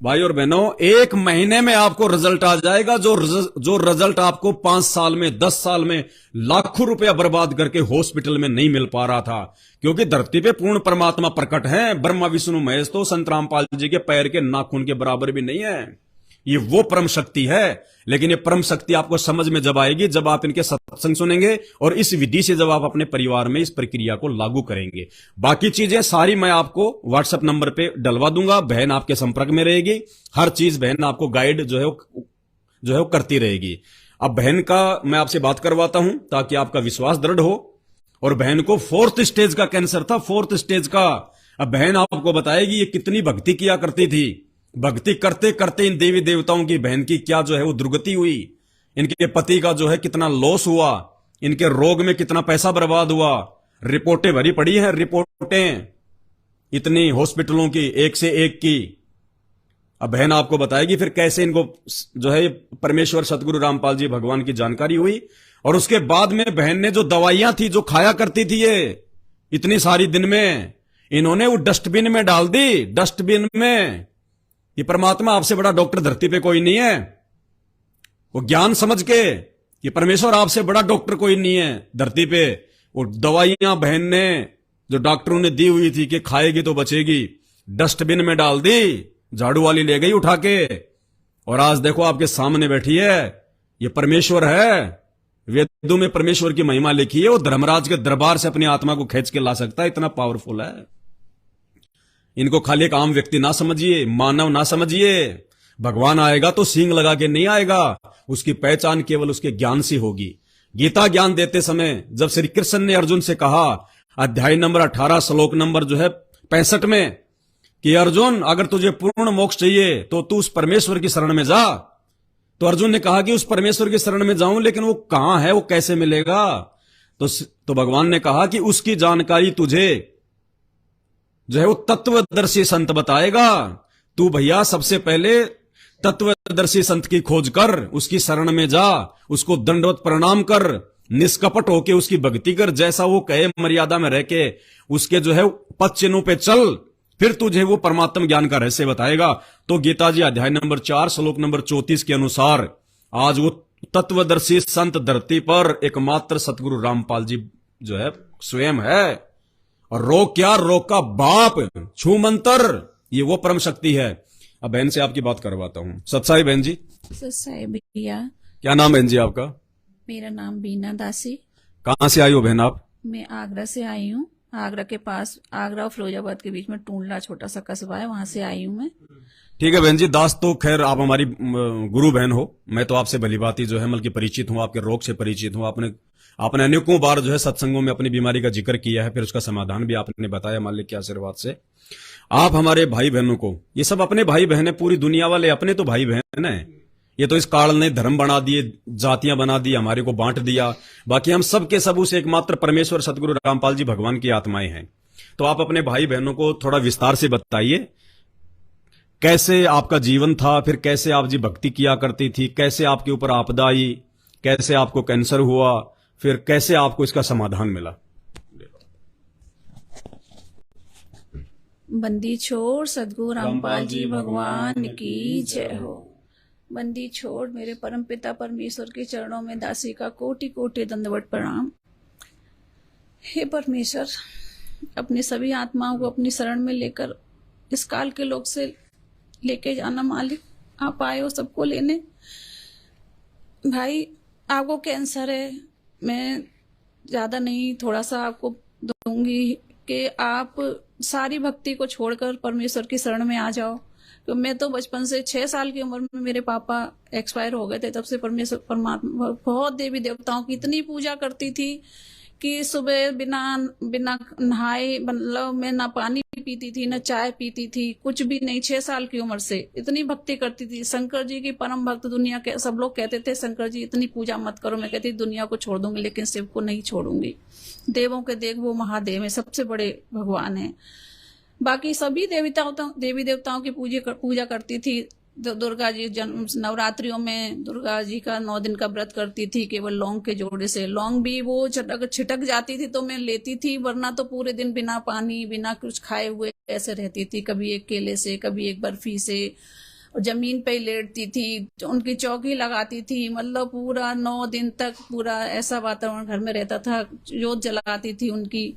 भाई और बहनों, 1 महीने में आपको रिजल्ट आ जाएगा, जो रिजल्ट आपको 5 साल में, 10 साल में, लाखों रुपया बर्बाद करके हॉस्पिटल में नहीं मिल पा रहा था। क्योंकि धरती पे पूर्ण परमात्मा प्रकट है, ब्रह्मा विष्णु महेश तो संत रामपाल जी के पैर के नाखून के बराबर भी नहीं है। ये वो परम शक्ति है। लेकिन ये परम शक्ति आपको समझ में जब आएगी, जब आप इनके सत्संग सुनेंगे और इस विधि से जब आप अपने परिवार में इस प्रक्रिया को लागू करेंगे। बाकी चीजें सारी मैं आपको व्हाट्सएप नंबर पे डलवा दूंगा, बहन आपके संपर्क में रहेगी, हर चीज बहन आपको गाइड जो है वो करती रहेगी। अब बहन का मैं आपसे बात करवाता हूं ताकि आपका विश्वास दृढ़ हो। और बहन को 4th स्टेज का कैंसर था, 4th स्टेज का। अब बहन आपको बताएगी ये कितनी भक्ति किया करती थी, भक्ति करते करते इन देवी देवताओं की बहन की क्या जो है वो दुर्गति हुई, इनके पति का जो है कितना लॉस हुआ, इनके रोग में कितना पैसा बर्बाद हुआ। रिपोर्टें भरी पड़ी हैं, रिपोर्टें इतनी हॉस्पिटलों की, एक से एक की। अब बहन आपको बताएगी फिर कैसे इनको जो है परमेश्वर सतगुरु रामपाल जी भगवान की जानकारी हुई। और उसके बाद में बहन ने जो दवाइयां थी जो खाया करती थी ये इतनी सारी दिन में, इन्होंने वो डस्टबिन में डाल दी, डस्टबिन में। ये परमात्मा आपसे बड़ा डॉक्टर धरती पे कोई नहीं है, वो ज्ञान समझ के कि परमेश्वर आपसे बड़ा डॉक्टर कोई नहीं है धरती पे। वो दवाइयां बहन ने जो डॉक्टरों ने दी हुई थी कि खाएगी तो बचेगी, डस्टबिन में डाल दी, झाड़ू वाली ले गई उठा के। और आज देखो आपके सामने बैठी है, ये परमेश्वर है। वेदों में परमेश्वर की महिमा लिखी है, वो धर्मराज के दरबार से अपनी आत्मा को खींच के ला सकता है, इतना पावरफुल है। इनको खाली एक आम व्यक्ति ना समझिए, मानव ना समझिए। भगवान आएगा तो सींग लगा के नहीं आएगा, उसकी पहचान केवल उसके ज्ञान से होगी। गीता ज्ञान देते समय जब श्री कृष्ण ने अर्जुन से कहा, अध्याय नंबर 18 श्लोक नंबर जो है 65 में, कि अर्जुन अगर तुझे पूर्ण मोक्ष चाहिए तो तू उस परमेश्वर की शरण में जा। तो अर्जुन ने कहा कि उस परमेश्वर की शरण में जाऊं, लेकिन वो कहां है, वो कैसे मिलेगा? तो भगवान ने कहा कि उसकी जानकारी तुझे जो है वो तत्वदर्शी संत बताएगा। तू भैया सबसे पहले तत्वदर्शी संत की खोज कर, उसकी शरण में जा, उसको दंडवत प्रणाम कर, निष्कपट होके उसकी भक्ति कर, जैसा वो कहे मर्यादा में रह के उसके जो है पद चिन्हों पे चल, फिर तुझे वो परमात्म ज्ञान का रहस्य बताएगा। तो गीता जी अध्याय नंबर 4 श्लोक नंबर 34 के अनुसार आज वो तत्वदर्शी संत धरती पर एकमात्र सतगुरु रामपाल जी जो है स्वयं है। और रोग क्या, रोग का बाप छू मंत्र, ये वो परम शक्ति है। अब बहन से आपकी बात करवाता हूं। सत्साई बहन जी। सत्साई भैया। क्या नाम बहन जी आपका? मेरा नाम बीना दासी। कहां से आई हो बहन आप? मैं आगरा से आई हूँ। आगरा के पास, आगरा और फिरोजाबाद के बीच में टूंडला छोटा सा कस्बा है, वहां से आई हूँ मैं। ठीक है बहन जी। दास तो खैर आप हमारी गुरु बहन हो, मैं तो आपसे भली बात ही जो है बल्कि परिचित हूँ, आपके रोग से परिचित हूँ। आपने अनेकों बार जो है सत्संगों में अपनी बीमारी का जिक्र किया है, फिर उसका समाधान भी आपने बताया मालिक के आशीर्वाद से। आप हमारे भाई बहनों को, ये सब अपने भाई बहन है, पूरी दुनिया वाले अपने तो भाई बहन है। ये तो इस काल ने धर्म बना दिए, जातियां बना दी, हमारे को बांट दिया। बाकी हम सब के सब उस एकमात्र परमेश्वर सतगुरु रामपाल जी भगवान की आत्माएं हैं। तो आप अपने भाई बहनों को थोड़ा विस्तार से बताइए, कैसे आपका जीवन था, फिर कैसे आप जी भक्ति किया करती थी, कैसे आपके ऊपर आपदा आई, कैसे आपको कैंसर हुआ, फिर कैसे आपको इसका समाधान मिला। बंदी छोड़ सदगुरु रामपाल जी भगवान की जय हो। बंदी छोड़ मेरे परम पिता परमेश्वर के चरणों में दासी का कोटि कोटि दंडवत प्रणाम। हे परमेश्वर, अपनी सभी आत्माओं को अपनी शरण में लेकर इस काल के लोग से लेके जाना मालिक। आप आए हो सबको लेने। भाई आपको कैंसर है, मैं ज्यादा नहीं थोड़ा सा आपको दूंगी कि आप सारी भक्ति को छोड़कर परमेश्वर की शरण में आ जाओ। तो मैं तो बचपन से 6 साल की उम्र में मेरे पापा एक्सपायर हो गए थे, तब से परमेश्वर परमात्मा बहुत देवी देवताओं की इतनी पूजा करती थी कि सुबह बिना नहाए, मतलब मैं ना पानी पीती थी ना चाय पीती थी, कुछ भी नहीं। 6 साल की उम्र से इतनी भक्ति करती थी। शंकर जी की परम भक्त, दुनिया के सब लोग कहते थे शंकर जी इतनी पूजा मत करो। मैं कहती दुनिया को छोड़ दूंगी लेकिन शिव को नहीं छोड़ूंगी। देवों के देव वो महादेव है, सबसे बड़े भगवान है। बाकी सभी देवी देवताओं की पूजा करती थी। दुर्गा जी जन्म नवरात्रियों में दुर्गा जी का 9 दिन का व्रत करती थी, केवल लौंग के जोड़े से। लौंग भी वो छिटक जाती थी तो मैं लेती थी, वरना तो पूरे दिन बिना पानी बिना कुछ खाए हुए ऐसे रहती थी। कभी एक केले से, कभी एक बर्फी से, और जमीन पे ही लेटती थी, उनकी चौकी लगाती थी। मतलब पूरा 9 दिन तक पूरा ऐसा वातावरण घर में रहता था, जोत जलाती थी उनकी।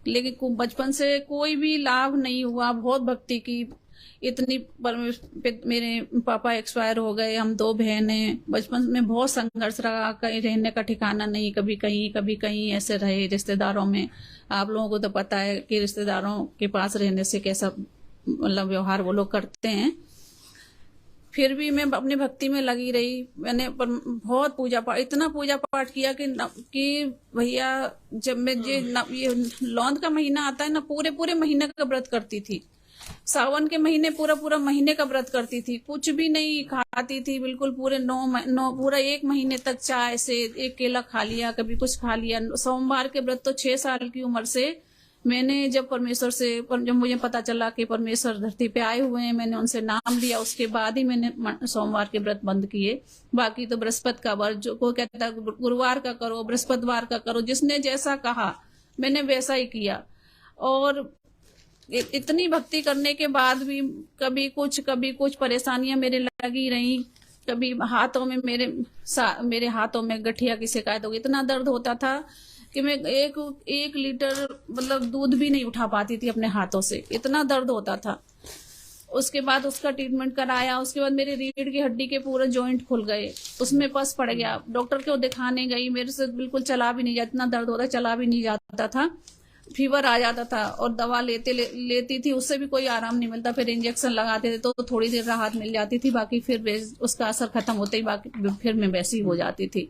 लेकिन बचपन से कोई भी लाभ नहीं हुआ। बहुत भक्ति की, इतनी मेरे पापा एक्सपायर हो गए, हम 2 बहनें। बचपन में बहुत संघर्ष रहा, कहीं रहने का ठिकाना नहीं, कभी कहीं ऐसे रहे रिश्तेदारों में। आप लोगों को तो पता है कि रिश्तेदारों के पास रहने से कैसा मतलब व्यवहार वो लोग करते हैं। फिर भी मैं अपनी भक्ति में लगी रही। मैंने बहुत पूजा पाठ, इतना पूजा पाठ किया कि भैया जब मैं ये लौंद का महीना आता है ना, पूरे पूरे महीने का व्रत करती थी। सावन के महीने पूरा पूरा महीने का व्रत करती थी, कुछ भी नहीं खाती थी बिल्कुल। पूरे पूरा 1 महीने तक चाय से, एक केला खा लिया, कभी कुछ खा लिया। सोमवार के व्रत तो 6 साल की उम्र से मैंने, जब जब मुझे पता चला कि परमेश्वर धरती पे आए हुए हैं, मैंने उनसे नाम लिया, उसके बाद ही मैंने सोमवार के व्रत बंद किए। बाकी तो बृहस्पति का व्रत, जो कोई कहता है गुरुवार का करो, बृहस्पतिवार का करो, जिसने जैसा कहा मैंने वैसा ही किया। और इतनी भक्ति करने के बाद भी कभी कुछ परेशानियां मेरे लगी रही। कभी हाथों में मेरे हाथों में गठिया की शिकायत हो गई। इतना दर्द होता था कि मैं एक लीटर मतलब दूध भी नहीं उठा पाती थी अपने हाथों से, इतना दर्द होता था। उसके बाद उसका ट्रीटमेंट कराया। उसके बाद मेरे रीढ़ की हड्डी के पूरे जॉइंट खुल गए, उसमें पस पड़ गया। डॉक्टर को दिखाने गई, मेरे से बिल्कुल चला भी नहीं जाता, इतना दर्द होता, चला भी नहीं जाता था, फीवर आ जाता था। और दवा लेती थी, उससे भी कोई आराम नहीं मिलता। फिर इंजेक्शन लगाते थे तो थोड़ी देर राहत मिल जाती थी, बाकी फिर उसका असर खत्म होते ही बाकी फिर मैं वैसी हो जाती थी।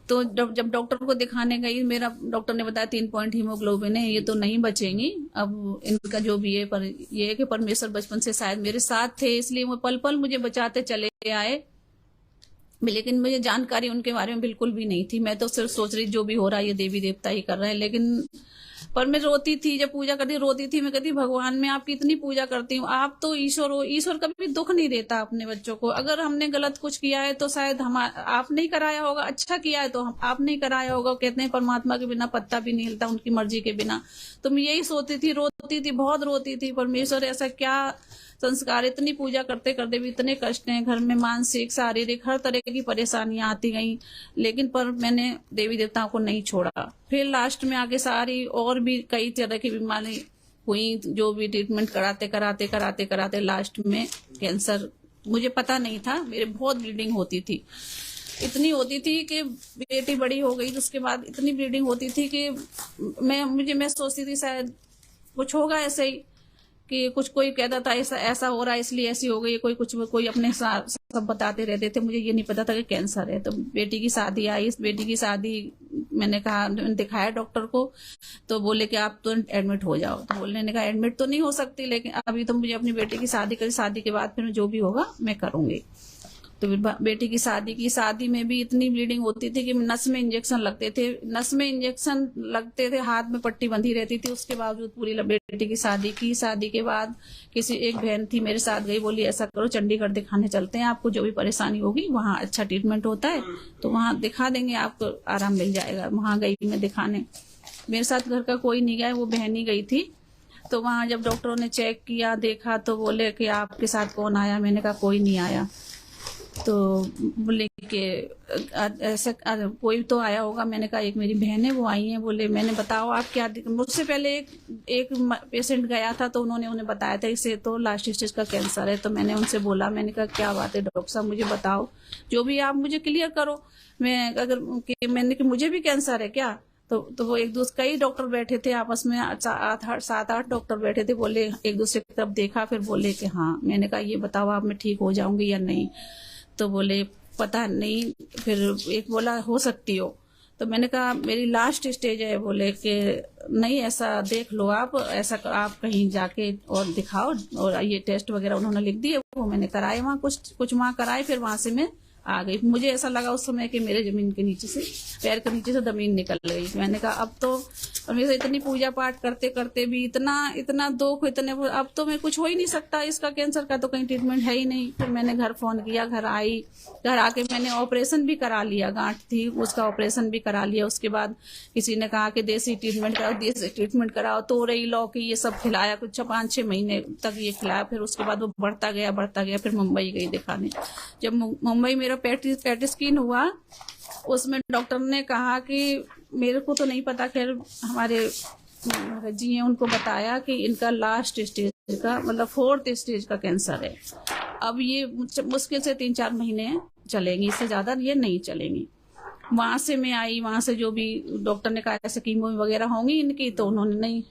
तो जब डॉक्टर को दिखाने गई, मेरा डॉक्टर ने बताया 3 पॉइंट हीमोग्लोबिन है, ये तो नहीं बचेंगी अब इनका जो भी है। पर ये है कि परमेश्वर बचपन से शायद मेरे साथ थे, इसलिए वो पल पल मुझे बचाते चले आए। लेकिन मुझे जानकारी उनके बारे में बिल्कुल भी नहीं थी। मैं तो सिर्फ सोच रही जो भी हो रहा है ये देवी देवता ही कर रहे हैं। लेकिन पर मैं रोती थी, जब पूजा करती रोती थी। मैं कहती भगवान, मैं आपकी इतनी पूजा करती हूँ, आप तो ईश्वर हो, ईश्वर कभी दुख नहीं देता अपने बच्चों को। अगर हमने गलत कुछ किया है तो शायद आप नहीं कराया होगा, अच्छा किया है तो आप नहीं कराया होगा। कहते हैं परमात्मा के बिना पत्ता भी नहीं हिलता, उनकी मर्जी के बिना। तो मैं यही सोचती थी, रोती थी, बहुत रोती थी। परमेश्वर ऐसा क्या संस्कार, इतनी पूजा करते करते भी इतने कष्ट हैं घर में, मानसिक शारीरिक हर तरह की परेशानियां आती गई। लेकिन पर मैंने देवी देवताओं को नहीं छोड़ा। फिर लास्ट में आके सारी और भी कई तरह की बीमारी हुई, जो भी ट्रीटमेंट कराते लास्ट में कैंसर। मुझे पता नहीं था, मेरे बहुत ब्लीडिंग होती थी, इतनी होती थी कि बेटी बड़ी हो गई तो उसके बाद इतनी ब्लीडिंग होती थी कि मैं सोचती थी शायद कुछ होगा ऐसे ही, कि कुछ कोई कहता था ऐसा हो रहा है इसलिए ऐसी हो गई, कोई अपने सब बताते रहते थे। मुझे ये नहीं पता था कि कैंसर है। तो बेटी की शादी आई, इस बेटी की शादी मैंने दिखाया डॉक्टर को, तो बोले कि आप तुरंत एडमिट हो जाओ। तो बोलने ने कहा एडमिट तो नहीं हो सकती, लेकिन अभी तो मुझे अपनी बेटी की शादी के बाद फिर जो भी होगा मैं करूंगी। तो बेटी की शादी में भी इतनी ब्लीडिंग होती थी कि नस में इंजेक्शन लगते थे, हाथ में पट्टी बंधी रहती थी। उसके बावजूद पूरी बेटी की शादी के बाद किसी एक बहन थी मेरे साथ गई, बोली ऐसा करो चंडीगढ़ दिखाने चलते हैं, आपको जो भी परेशानी होगी वहाँ अच्छा ट्रीटमेंट होता है तो वहाँ दिखा देंगे, आपको आराम मिल जाएगा। वहाँ गई मैं दिखाने, मेरे साथ घर का कोई नहीं गया, वो बहन ही गई थी। तो वहाँ जब डॉक्टरों ने चेक किया, देखा, तो बोले कि आपके साथ कौन आया? मैंने कहा कोई नहीं आया। तो बोले कि ऐसा कोई तो आया होगा। मैंने कहा एक मेरी बहन है वो आई है। बोले मैंने बताओ आप क्या, मुझसे पहले एक पेशेंट गया था तो उन्हें बताया था इसे तो लास्ट स्टेज का कैंसर है। तो मैंने उनसे बोला, मैंने कहा क्या बात है डॉक्टर साहब, मुझे बताओ, जो भी आप मुझे क्लियर करो। मैंने कि मुझे भी कैंसर है क्या? तो वो एक दूसरे कई डॉक्टर बैठे थे आपस में, 7-8 डॉक्टर बैठे थे। बोले एक दूसरे की तरफ देखा, फिर बोले कि हाँ। मैंने कहा ये बताओ आप मैं ठीक हो जाऊंगी या नहीं? तो बोले पता नहीं। फिर एक बोला हो सकती हो। तो मैंने कहा मेरी लास्ट स्टेज है। बोले कि नहीं ऐसा देख लो आप आप कहीं जाके और दिखाओ। और ये टेस्ट वगैरह उन्होंने लिख दिए, वो मैंने कराए वहाँ, कुछ वहाँ कराए। फिर वहां से मैं आ गई। मुझे ऐसा लगा उस समय कि मेरे जमीन के नीचे से, पैर के नीचे से जमीन निकल गई। मैंने कहा अब तो, और मेरे इतनी पूजा पाठ करते करते भी इतना दुख, अब तो मैं कुछ हो ही नहीं सकता, इसका कैंसर का तो कहीं ट्रीटमेंट है ही नहीं। फिर मैंने घर फोन किया, घर आके मैंने ऑपरेशन भी करा लिया, गांठ थी उसका ऑपरेशन भी करा लिया। उसके बाद किसी ने कहा कि देसी ट्रीटमेंट कराओ, तोरई लौकी ये सब खिलाया, कुछ 5-6 महीने तक ये खिलाया। फिर उसके बाद वो बढ़ता गया। फिर मुंबई गई दिखाने। जब मुंबई मेरा पेट स्कैन हुआ, उसमें डॉक्टर ने कहा कि मेरे को तो नहीं पता, खैर हमारे जी हैं उनको बताया कि इनका लास्ट स्टेज का मतलब 4th स्टेज का कैंसर है। अब ये मुश्किल से 3-4 महीने चलेंगी, इससे ज्यादा ये नहीं चलेंगी। वहां से मैं आई, वहां से जो भी डॉक्टर ने कहा ऐसे कीमो वगैरह होंगी इनकी, तो उन्होंने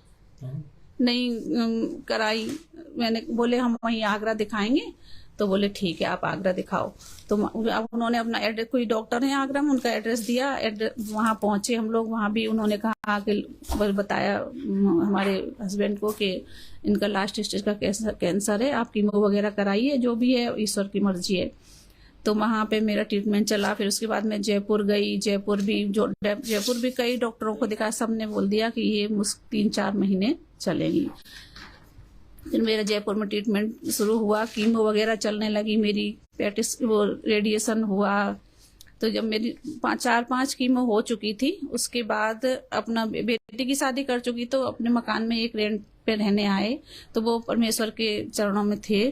नहीं कराई। मैंने बोले हम वहीं आगरा दिखाएंगे। तो बोले ठीक है आप आगरा दिखाओ। तो अब उन्होंने अपना एड्रेस, कोई डॉक्टर है आगरा में, उनका एड्रेस दिया, वहां पहुंचे हम लोग। वहां भी उन्होंने कहा कि बताया हमारे हस्बैंड को कि इनका लास्ट स्टेज का कैंसर है, आप कीमो वगैरह कराइए, जो भी है ईश्वर की मर्जी है। तो वहां पे मेरा ट्रीटमेंट चला। फिर उसके बाद मैं जयपुर गई। जयपुर भी कई डॉक्टरों को दिखाया, सबने बोल दिया कि ये 3-4 महीने चलेगी। फिर मेरा जयपुर में ट्रीटमेंट शुरू हुआ, कीमो वगैरह चलने लगी मेरी, वो रेडिएशन हुआ। तो जब मेरी 4-5 कीमो हो चुकी थी, उसके बाद अपना बेटी की शादी कर चुकी, तो अपने मकान में एक रेंट पे रहने आए। तो वो परमेश्वर के चरणों में थे।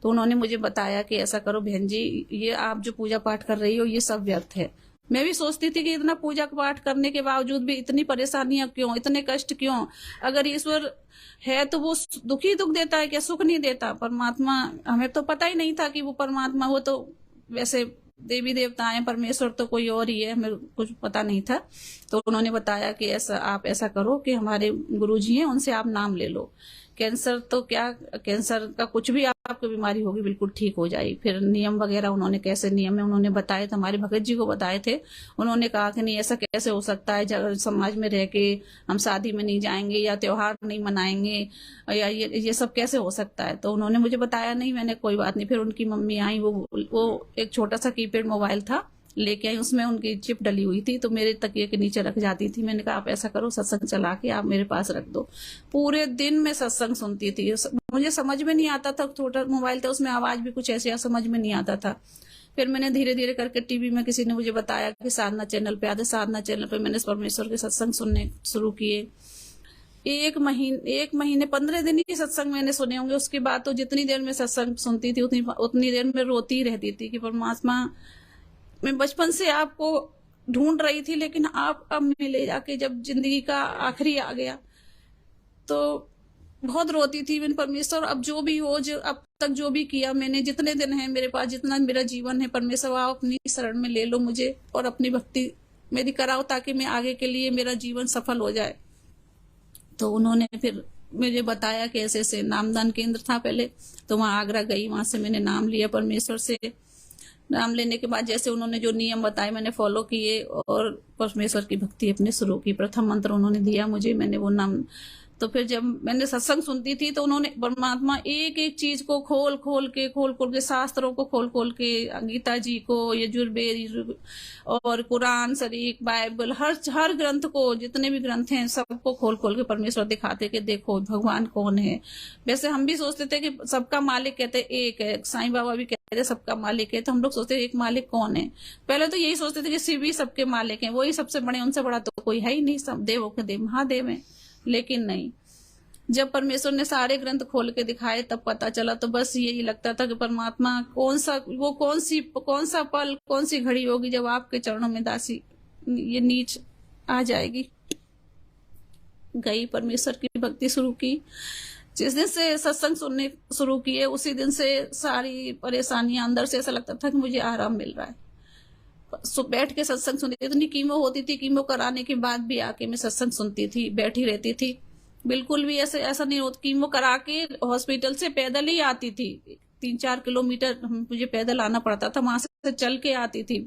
तो उन्होंने मुझे बताया कि ऐसा करो बहन जी, ये आप जो पूजा पाठ कर रही हो ये सब व्यर्थ है। मैं भी सोचती थी कि इतना पूजा पाठ करने के बावजूद भी इतनी परेशानियां क्यों, इतने कष्ट क्यों? अगर ईश्वर है तो वो दुख ही दुख देता है क्या, सुख नहीं देता? परमात्मा, हमें तो पता ही नहीं था कि वो परमात्मा, वो तो वैसे देवी देवता है, परमेश्वर तो कोई और ही है, हमें कुछ पता नहीं था। तो उन्होंने बताया कि ऐसा आप ऐसा करो कि हमारे गुरुजी हैं, उनसे आप नाम ले लो। कैंसर तो क्या, कैंसर का कुछ भी आपको बीमारी होगी बिल्कुल ठीक हो जाएगी। फिर नियम वगैरह उन्होंने, कैसे नियम है उन्होंने बताए थे, हमारे भगत जी को बताए थे। उन्होंने कहा कि नहीं ऐसा कैसे हो सकता है, समाज में रह के हम शादी में नहीं जाएंगे या त्योहार नहीं मनाएंगे, या ये सब कैसे हो सकता है? तो उन्होंने मुझे बताया नहीं, मैंने कोई बात नहीं। फिर उनकी मम्मी आई, वो एक छोटा सा कीपैड मोबाइल था लेके आई, उसमें उनकी चिप डली हुई थी, तो मेरे तकिए के नीचे रख जाती थी। मैंने कहा आप ऐसा करो, सत्संग चला के आप मेरे पास रख दो। पूरे दिन में सत्संग सुनती थी। मुझे समझ में नहीं आता था, छोटा मोबाइल था, उसमें आवाज भी कुछ ऐसी समझ में नहीं आता था। फिर मैंने धीरे धीरे करके टीवी में किसी ने मुझे बताया कि साधना चैनल पे आते, साधना चैनल पे मैंने परमेश्वर के सत्संग सुनने शुरू किए। 1 महीने 15 दिन ही सत्संग मैंने सुने होंगे। उसके बाद तो जितनी देर में सत्संग सुनती थी उतनी देर में रोती ही रहती थी कि परमात्मा, मैं बचपन से आपको ढूंढ रही थी, लेकिन आप अब मिले जाके जब जिंदगी का आखिरी आ गया तो बहुत रोती थी। मैंने परमेश्वर अब जो भी हो, जो अब तक जो भी किया मैंने, जितने दिन है मेरे पास, जितना मेरा जीवन है, परमेश्वर आप अपनी शरण में ले लो मुझे और अपनी भक्ति मेरी कराओ, ताकि मैं आगे के लिए मेरा जीवन सफल हो जाए। तो उन्होंने फिर मुझे बताया कि ऐसे ऐसे नामदान केंद्र था पहले, तो वहां आगरा गई, वहां से मैंने नाम लिया परमेश्वर से। नाम लेने के बाद जैसे उन्होंने जो नियम बताए मैंने फॉलो किए और परमेश्वर की भक्ति अपने शुरू की। प्रथम मंत्र उन्होंने दिया मुझे, मैंने वो नाम। तो फिर जब मैंने सत्संग सुनती थी तो उन्होंने परमात्मा एक एक चीज को खोल खोल के शास्त्रों को खोल खोल के, गीता जी को, यजुर्वेद और कुरान शरीफ, बाइबल, हर ग्रंथ को, जितने भी ग्रंथ हैं सबको खोल खोल के परमेश्वर दिखाते कि देखो भगवान कौन है। वैसे हम भी सोचते थे कि सबका मालिक कहते एक है, साईं बाबा भी कहते सबका मालिक है, तो हम लोग सोचते एक मालिक कौन है। पहले तो यही सोचते थे कि शिव ही सबके मालिक हैं, वही सबसे बड़े, उनसे बड़ा तो कोई है ही नहीं, सब देवों के देव महादेव है। लेकिन नहीं, जब परमेश्वर ने सारे ग्रंथ खोल के दिखाए तब पता चला। तो बस यही लगता था कि परमात्मा कौन सा पल, कौन सी घड़ी होगी जब आपके चरणों में दासी ये नीच आ जाएगी। गई, परमेश्वर की भक्ति शुरू की। जिस दिन से सत्संग सुनने शुरू किए उसी दिन से सारी परेशानियां, अंदर से ऐसा लगता था कि मुझे आराम मिल रहा है। बैठ के सत्संग सुनती, इतनी कीमो होती थी, कीमो कराने के बाद भी आके मैं सत्संग सुनती थी, बैठी रहती थी। बिल्कुल भी ऐसा नहीं होता। कीमो करा के हॉस्पिटल से पैदल ही आती थी, 3-4 किलोमीटर मुझे पैदल आना पड़ता था, वहां से चल के आती थी।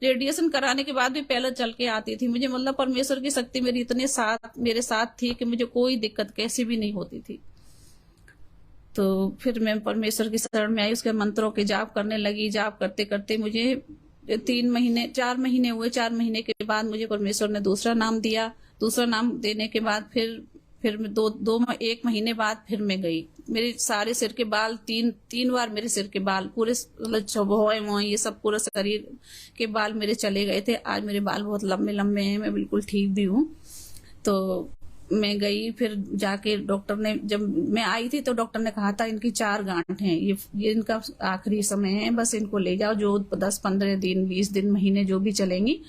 रेडिएशन कराने के बाद भी पैदल चल के आती थी। मुझे मतलब परमेश्वर की शक्ति मेरे साथ थी कि मुझे कोई दिक्कत कैसी भी नहीं होती थी। तो फिर मैं परमेश्वर की शरण में आई, उसके मंत्रों के जाप करने लगी। जाप करते करते मुझे 4 महीने हुए। 4 महीने के बाद मुझे परमेश्वर ने दूसरा नाम दिया। दूसरा नाम देने के बाद फिर 1 महीने बाद फिर मैं गई। मेरे सारे सिर के बाल, तीन बार मेरे सिर के बाल पूरे ये सब पूरा शरीर के बाल मेरे चले गए थे। आज मेरे बाल बहुत लंबे लंबे हैं, मैं बिल्कुल ठीक भी हूँ। तो मैं गई, फिर जाके डॉक्टर ने, जब मैं आई थी तो डॉक्टर ने कहा था इनकी 4 गांठ हैं, ये इनका आखिरी समय है, बस इनको ले जाओ, जो 10-15 दिन 20 दिन महीने जो भी चलेंगी,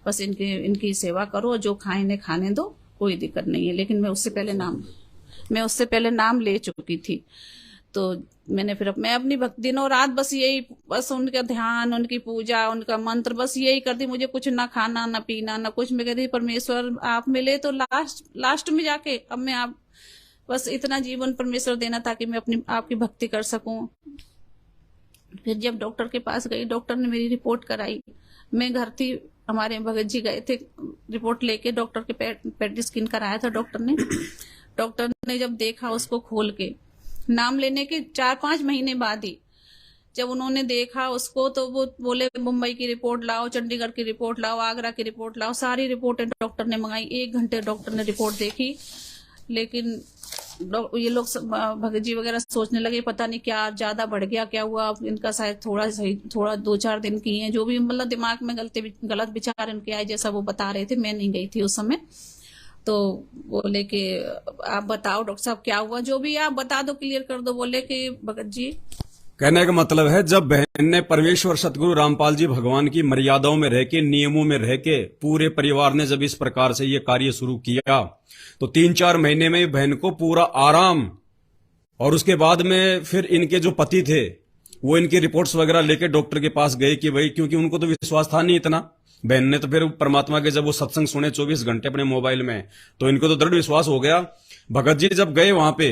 बस इनकी सेवा करो, जो खाए इन्हें खाने दो, कोई दिक्कत नहीं है। लेकिन मैं उससे पहले नाम ले चुकी थी। तो मैं अपनी भक्ति दिनों रात बस उनका ध्यान, उनकी पूजा, उनका मंत्र, बस यही करती। मुझे कुछ ना खाना, ना पीना, ना कुछ। मैं कहती परमेश्वर आप मिले तो लास्ट में जाके अब मैं बस इतना जीवन परमेश्वर देना ताकि मैं आपकी भक्ति कर सकूं। फिर जब डॉक्टर के पास गई, डॉक्टर ने मेरी रिपोर्ट कराई। मैं घर थी, हमारे भगत जी गए थे रिपोर्ट लेके, डॉक्टर के पेट स्किन कराया था डॉक्टर ने। डॉक्टर ने जब देखा उसको खोल के, नाम लेने के 4-5 महीने बाद ही जब उन्होंने देखा उसको, तो वो बोले मुंबई की रिपोर्ट लाओ, चंडीगढ़ की रिपोर्ट लाओ, आगरा की रिपोर्ट लाओ। सारी रिपोर्टें डॉक्टर ने मंगाई। 1 घंटे डॉक्टर ने रिपोर्ट देखी। लेकिन ये लोग भगत जी वगैरह सोचने लगे पता नहीं क्या ज्यादा बढ़ गया, क्या हुआ, इनका शायद थोड़ा 2-4 दिन की है, जो भी मतलब दिमाग में गलत विचार इनके आए, जैसा वो बता रहे थे। मैं नहीं गई थी उस समय। तो बोले कि आप बताओ डॉक्टर साहब क्या हुआ, जो भी आप बता दो, क्लियर कर दो। बोले कि भगत जी, कहने का मतलब है जब बहन ने परमेश्वर सतगुरु रामपाल जी भगवान की मर्यादाओं में रह के, नियमों में रह के, पूरे परिवार ने जब इस प्रकार से ये कार्य शुरू किया, तो 3-4 महीने में बहन को पूरा आराम। और उसके बाद में फिर इनके जो पति थे वो इनकी रिपोर्ट्स वगैरह लेके डॉक्टर के पास गए कि भाई, क्योंकि उनको तो विश्वास था नहीं इतना। बहन ने तो फिर परमात्मा के जब वो सत्संग सुने 24 घंटे अपने मोबाइल में, तो इनको तो दृढ़ विश्वास हो गया। भगत जी जब गए वहां पे,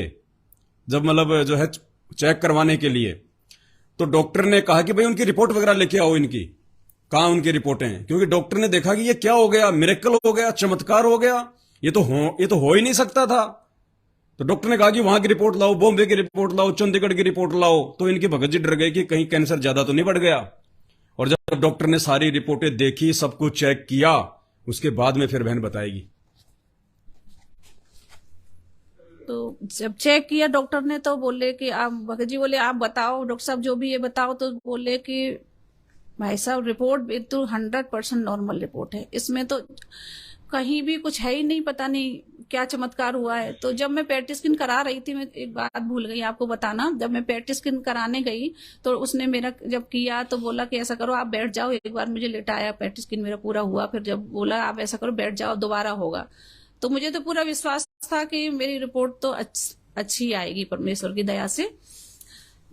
जब मतलब जो है चेक करवाने के लिए, तो डॉक्टर ने कहा कि भाई उनकी रिपोर्ट वगैरह लेके आओ। इनकी कहां उनकी रिपोर्टें हैं? क्योंकि डॉक्टर ने देखा कि ये क्या हो गया, मिरेकल हो गया, चमत्कार हो गया, ये तो हो ही नहीं सकता था। तो डॉक्टर ने कहा कि वहां की रिपोर्ट लाओ, बॉम्बे की रिपोर्ट लाओ, चंडीगढ़ की रिपोर्ट लाओ। तो इनके भगत जी डर गए कि कहीं कैंसर ज्यादा तो नहीं बढ़ गया। और जब डॉक्टर ने सारी रिपोर्टें देखी, सब कुछ चेक किया, उसके बाद में फिर बहन बताएगी। तो जब चेक किया डॉक्टर ने, तो बोले कि आप, भगत जी बोले आप बताओ डॉक्टर साहब जो भी ये बताओ। तो बोले कि भाई साहब रिपोर्ट तो 100% नॉर्मल रिपोर्ट है, इसमें तो कहीं भी कुछ है ही नहीं, पता नहीं क्या चमत्कार हुआ है। तो जब मैं पेट स्किन करा रही थी, मैं एक बात भूल गई आपको बताना। जब मैं पेट स्किन कराने गई तो उसने मेरा जब किया तो बोला कि ऐसा करो आप बैठ जाओ, एक बार मुझे लेटाया, पेट स्किन मेरा पूरा हुआ। फिर जब बोला आप ऐसा करो बैठ जाओ, दोबारा होगा। तो मुझे तो पूरा विश्वास था कि मेरी रिपोर्ट तो अच्छी आएगी परमेश्वर की दया से।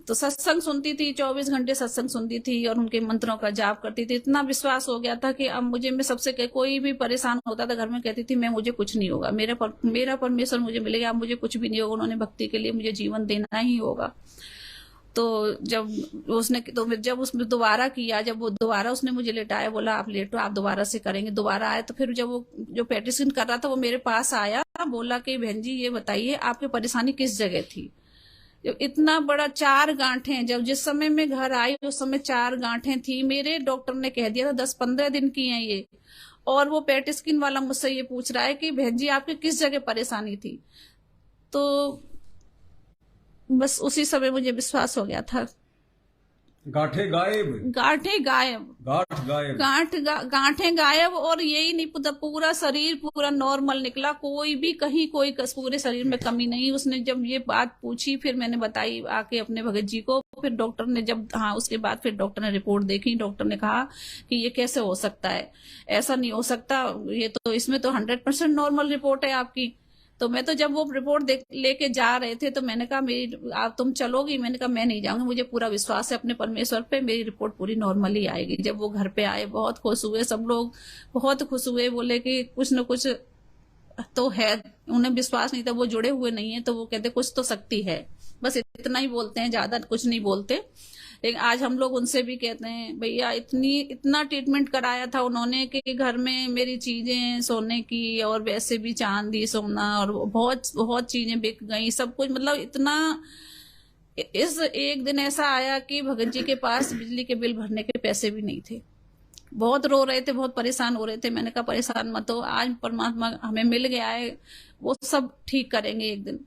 तो सत्संग सुनती थी, 24 घंटे सत्संग सुनती थी और उनके मंत्रों का जाप करती थी। इतना विश्वास हो गया था कि अब मुझे, मैं सबसे कोई भी परेशान होता था घर में, कहती थी मैं, मुझे कुछ नहीं होगा, मेरा परमेश्वर मुझे मिलेगा, अब मुझे कुछ भी नहीं होगा, उन्होंने भक्ति के लिए मुझे जीवन देना ही होगा। तो जब उसने दोबारा किया, जब वो दोबारा उसने मुझे लेटाया, बोला आप लेटो, आप दोबारा से करेंगे। दोबारा आया तो फिर जब वो जो पेटिशन कर रहा था वो मेरे पास आया, बोला कि बहन जी ये बताइए आपकी परेशानी किस जगह थी। जब इतना बड़ा 4 गांठें, जब जिस समय मैं घर आई उस समय 4 गांठें थी। मेरे डॉक्टर ने कह दिया था 10-15 दिन की हैं ये। और वो पेट स्किन वाला मुझसे ये पूछ रहा है कि बहन जी आपकी किस जगह परेशानी थी। तो बस उसी समय मुझे विश्वास हो गया था। गांठें गायब, गांठें गायब, गांठें गायब। और यही नहीं, पूरा शरीर पूरा नॉर्मल निकला, कोई भी कहीं कोई पूरे शरीर में कमी नहीं। उसने जब ये बात पूछी, फिर मैंने बताई आके अपने भगत जी को। फिर डॉक्टर ने जब, हाँ उसके बाद फिर डॉक्टर ने रिपोर्ट देखी। डॉक्टर ने कहा कि ये कैसे हो सकता है, ऐसा नहीं हो सकता, ये तो इसमें तो 100% नॉर्मल रिपोर्ट है आपकी। तो मैं तो जब वो रिपोर्ट लेके जा रहे थे तो मैंने कहा आप तुम चलोगी? मैंने कहा मैं नहीं जाऊंगी, मुझे पूरा विश्वास है अपने परमेश्वर पे, मेरी रिपोर्ट पूरी नॉर्मल ही आएगी। जब वो घर पे आए बहुत खुश हुए, सब लोग बहुत खुश हुए, बोले कि कुछ न कुछ तो है। उन्हें विश्वास नहीं था, वो जुड़े हुए नहीं है, तो वो कहते कुछ तो शक्ति है, बस इतना ही बोलते हैं, ज्यादा कुछ नहीं बोलते। लेकिन आज हम लोग उनसे भी कहते हैं भैया इतना ट्रीटमेंट कराया था उन्होंने कि घर में मेरी चीजें सोने की और वैसे भी चांदी सोना और बहुत बहुत चीजें बिक गई, सब कुछ, मतलब इतना। इस एक दिन ऐसा आया कि भगत जी के पास बिजली के बिल भरने के पैसे भी नहीं थे। बहुत रो रहे थे, बहुत परेशान हो रहे थे। मैंने कहा परेशान मत हो, आज परमात्मा हमें मिल गया है, वो सब ठीक करेंगे एक दिन।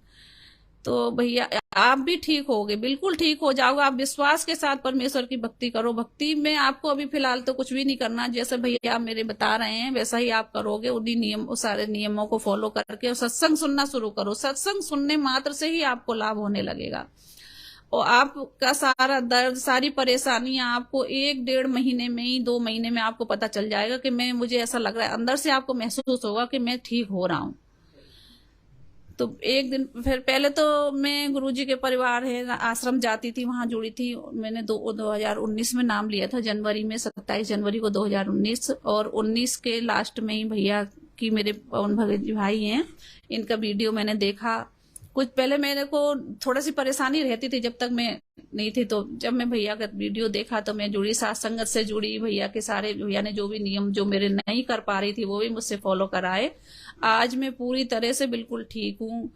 तो भैया आप भी ठीक होगे, बिल्कुल ठीक हो जाओगे। आप विश्वास के साथ परमेश्वर की भक्ति करो। भक्ति में आपको अभी फिलहाल तो कुछ भी नहीं करना, जैसे भैया आप मेरे बता रहे हैं वैसा ही आप करोगे। उन्हीं नियम, सारे नियमों को फॉलो करके और सत्संग सुनना शुरू करो। सत्संग सुनने मात्र से ही आपको लाभ होने लगेगा और आपका सारा दर्द, सारी परेशानियां आपको 1-1.5 महीने में ही, 2 महीने में आपको पता चल जाएगा कि मुझे ऐसा लग रहा है, अंदर से आपको महसूस होगा कि मैं ठीक हो रहा हूं। तो एक दिन फिर पहले तो मैं गुरुजी के परिवार है आश्रम जाती थी, वहां जुड़ी थी। मैंने 2019 में नाम लिया था, जनवरी में, 27 जनवरी को 2019। और 19 के लास्ट में ही भैया की, मेरे पवन भगत जी भाई हैं, इनका वीडियो मैंने देखा। कुछ पहले मेरे को थोड़ा सी परेशानी रहती थी जब तक मैं नहीं थी, तो जब मैं भैया का वीडियो देखा तो मैं जुड़ी, साथ संगत से जुड़ी, भैया के सारे, भैया ने जो भी नियम जो मेरे नहीं कर पा रही थी वो भी मुझसे फॉलो कराए। आज मैं पूरी तरह से बिल्कुल ठीक हूँ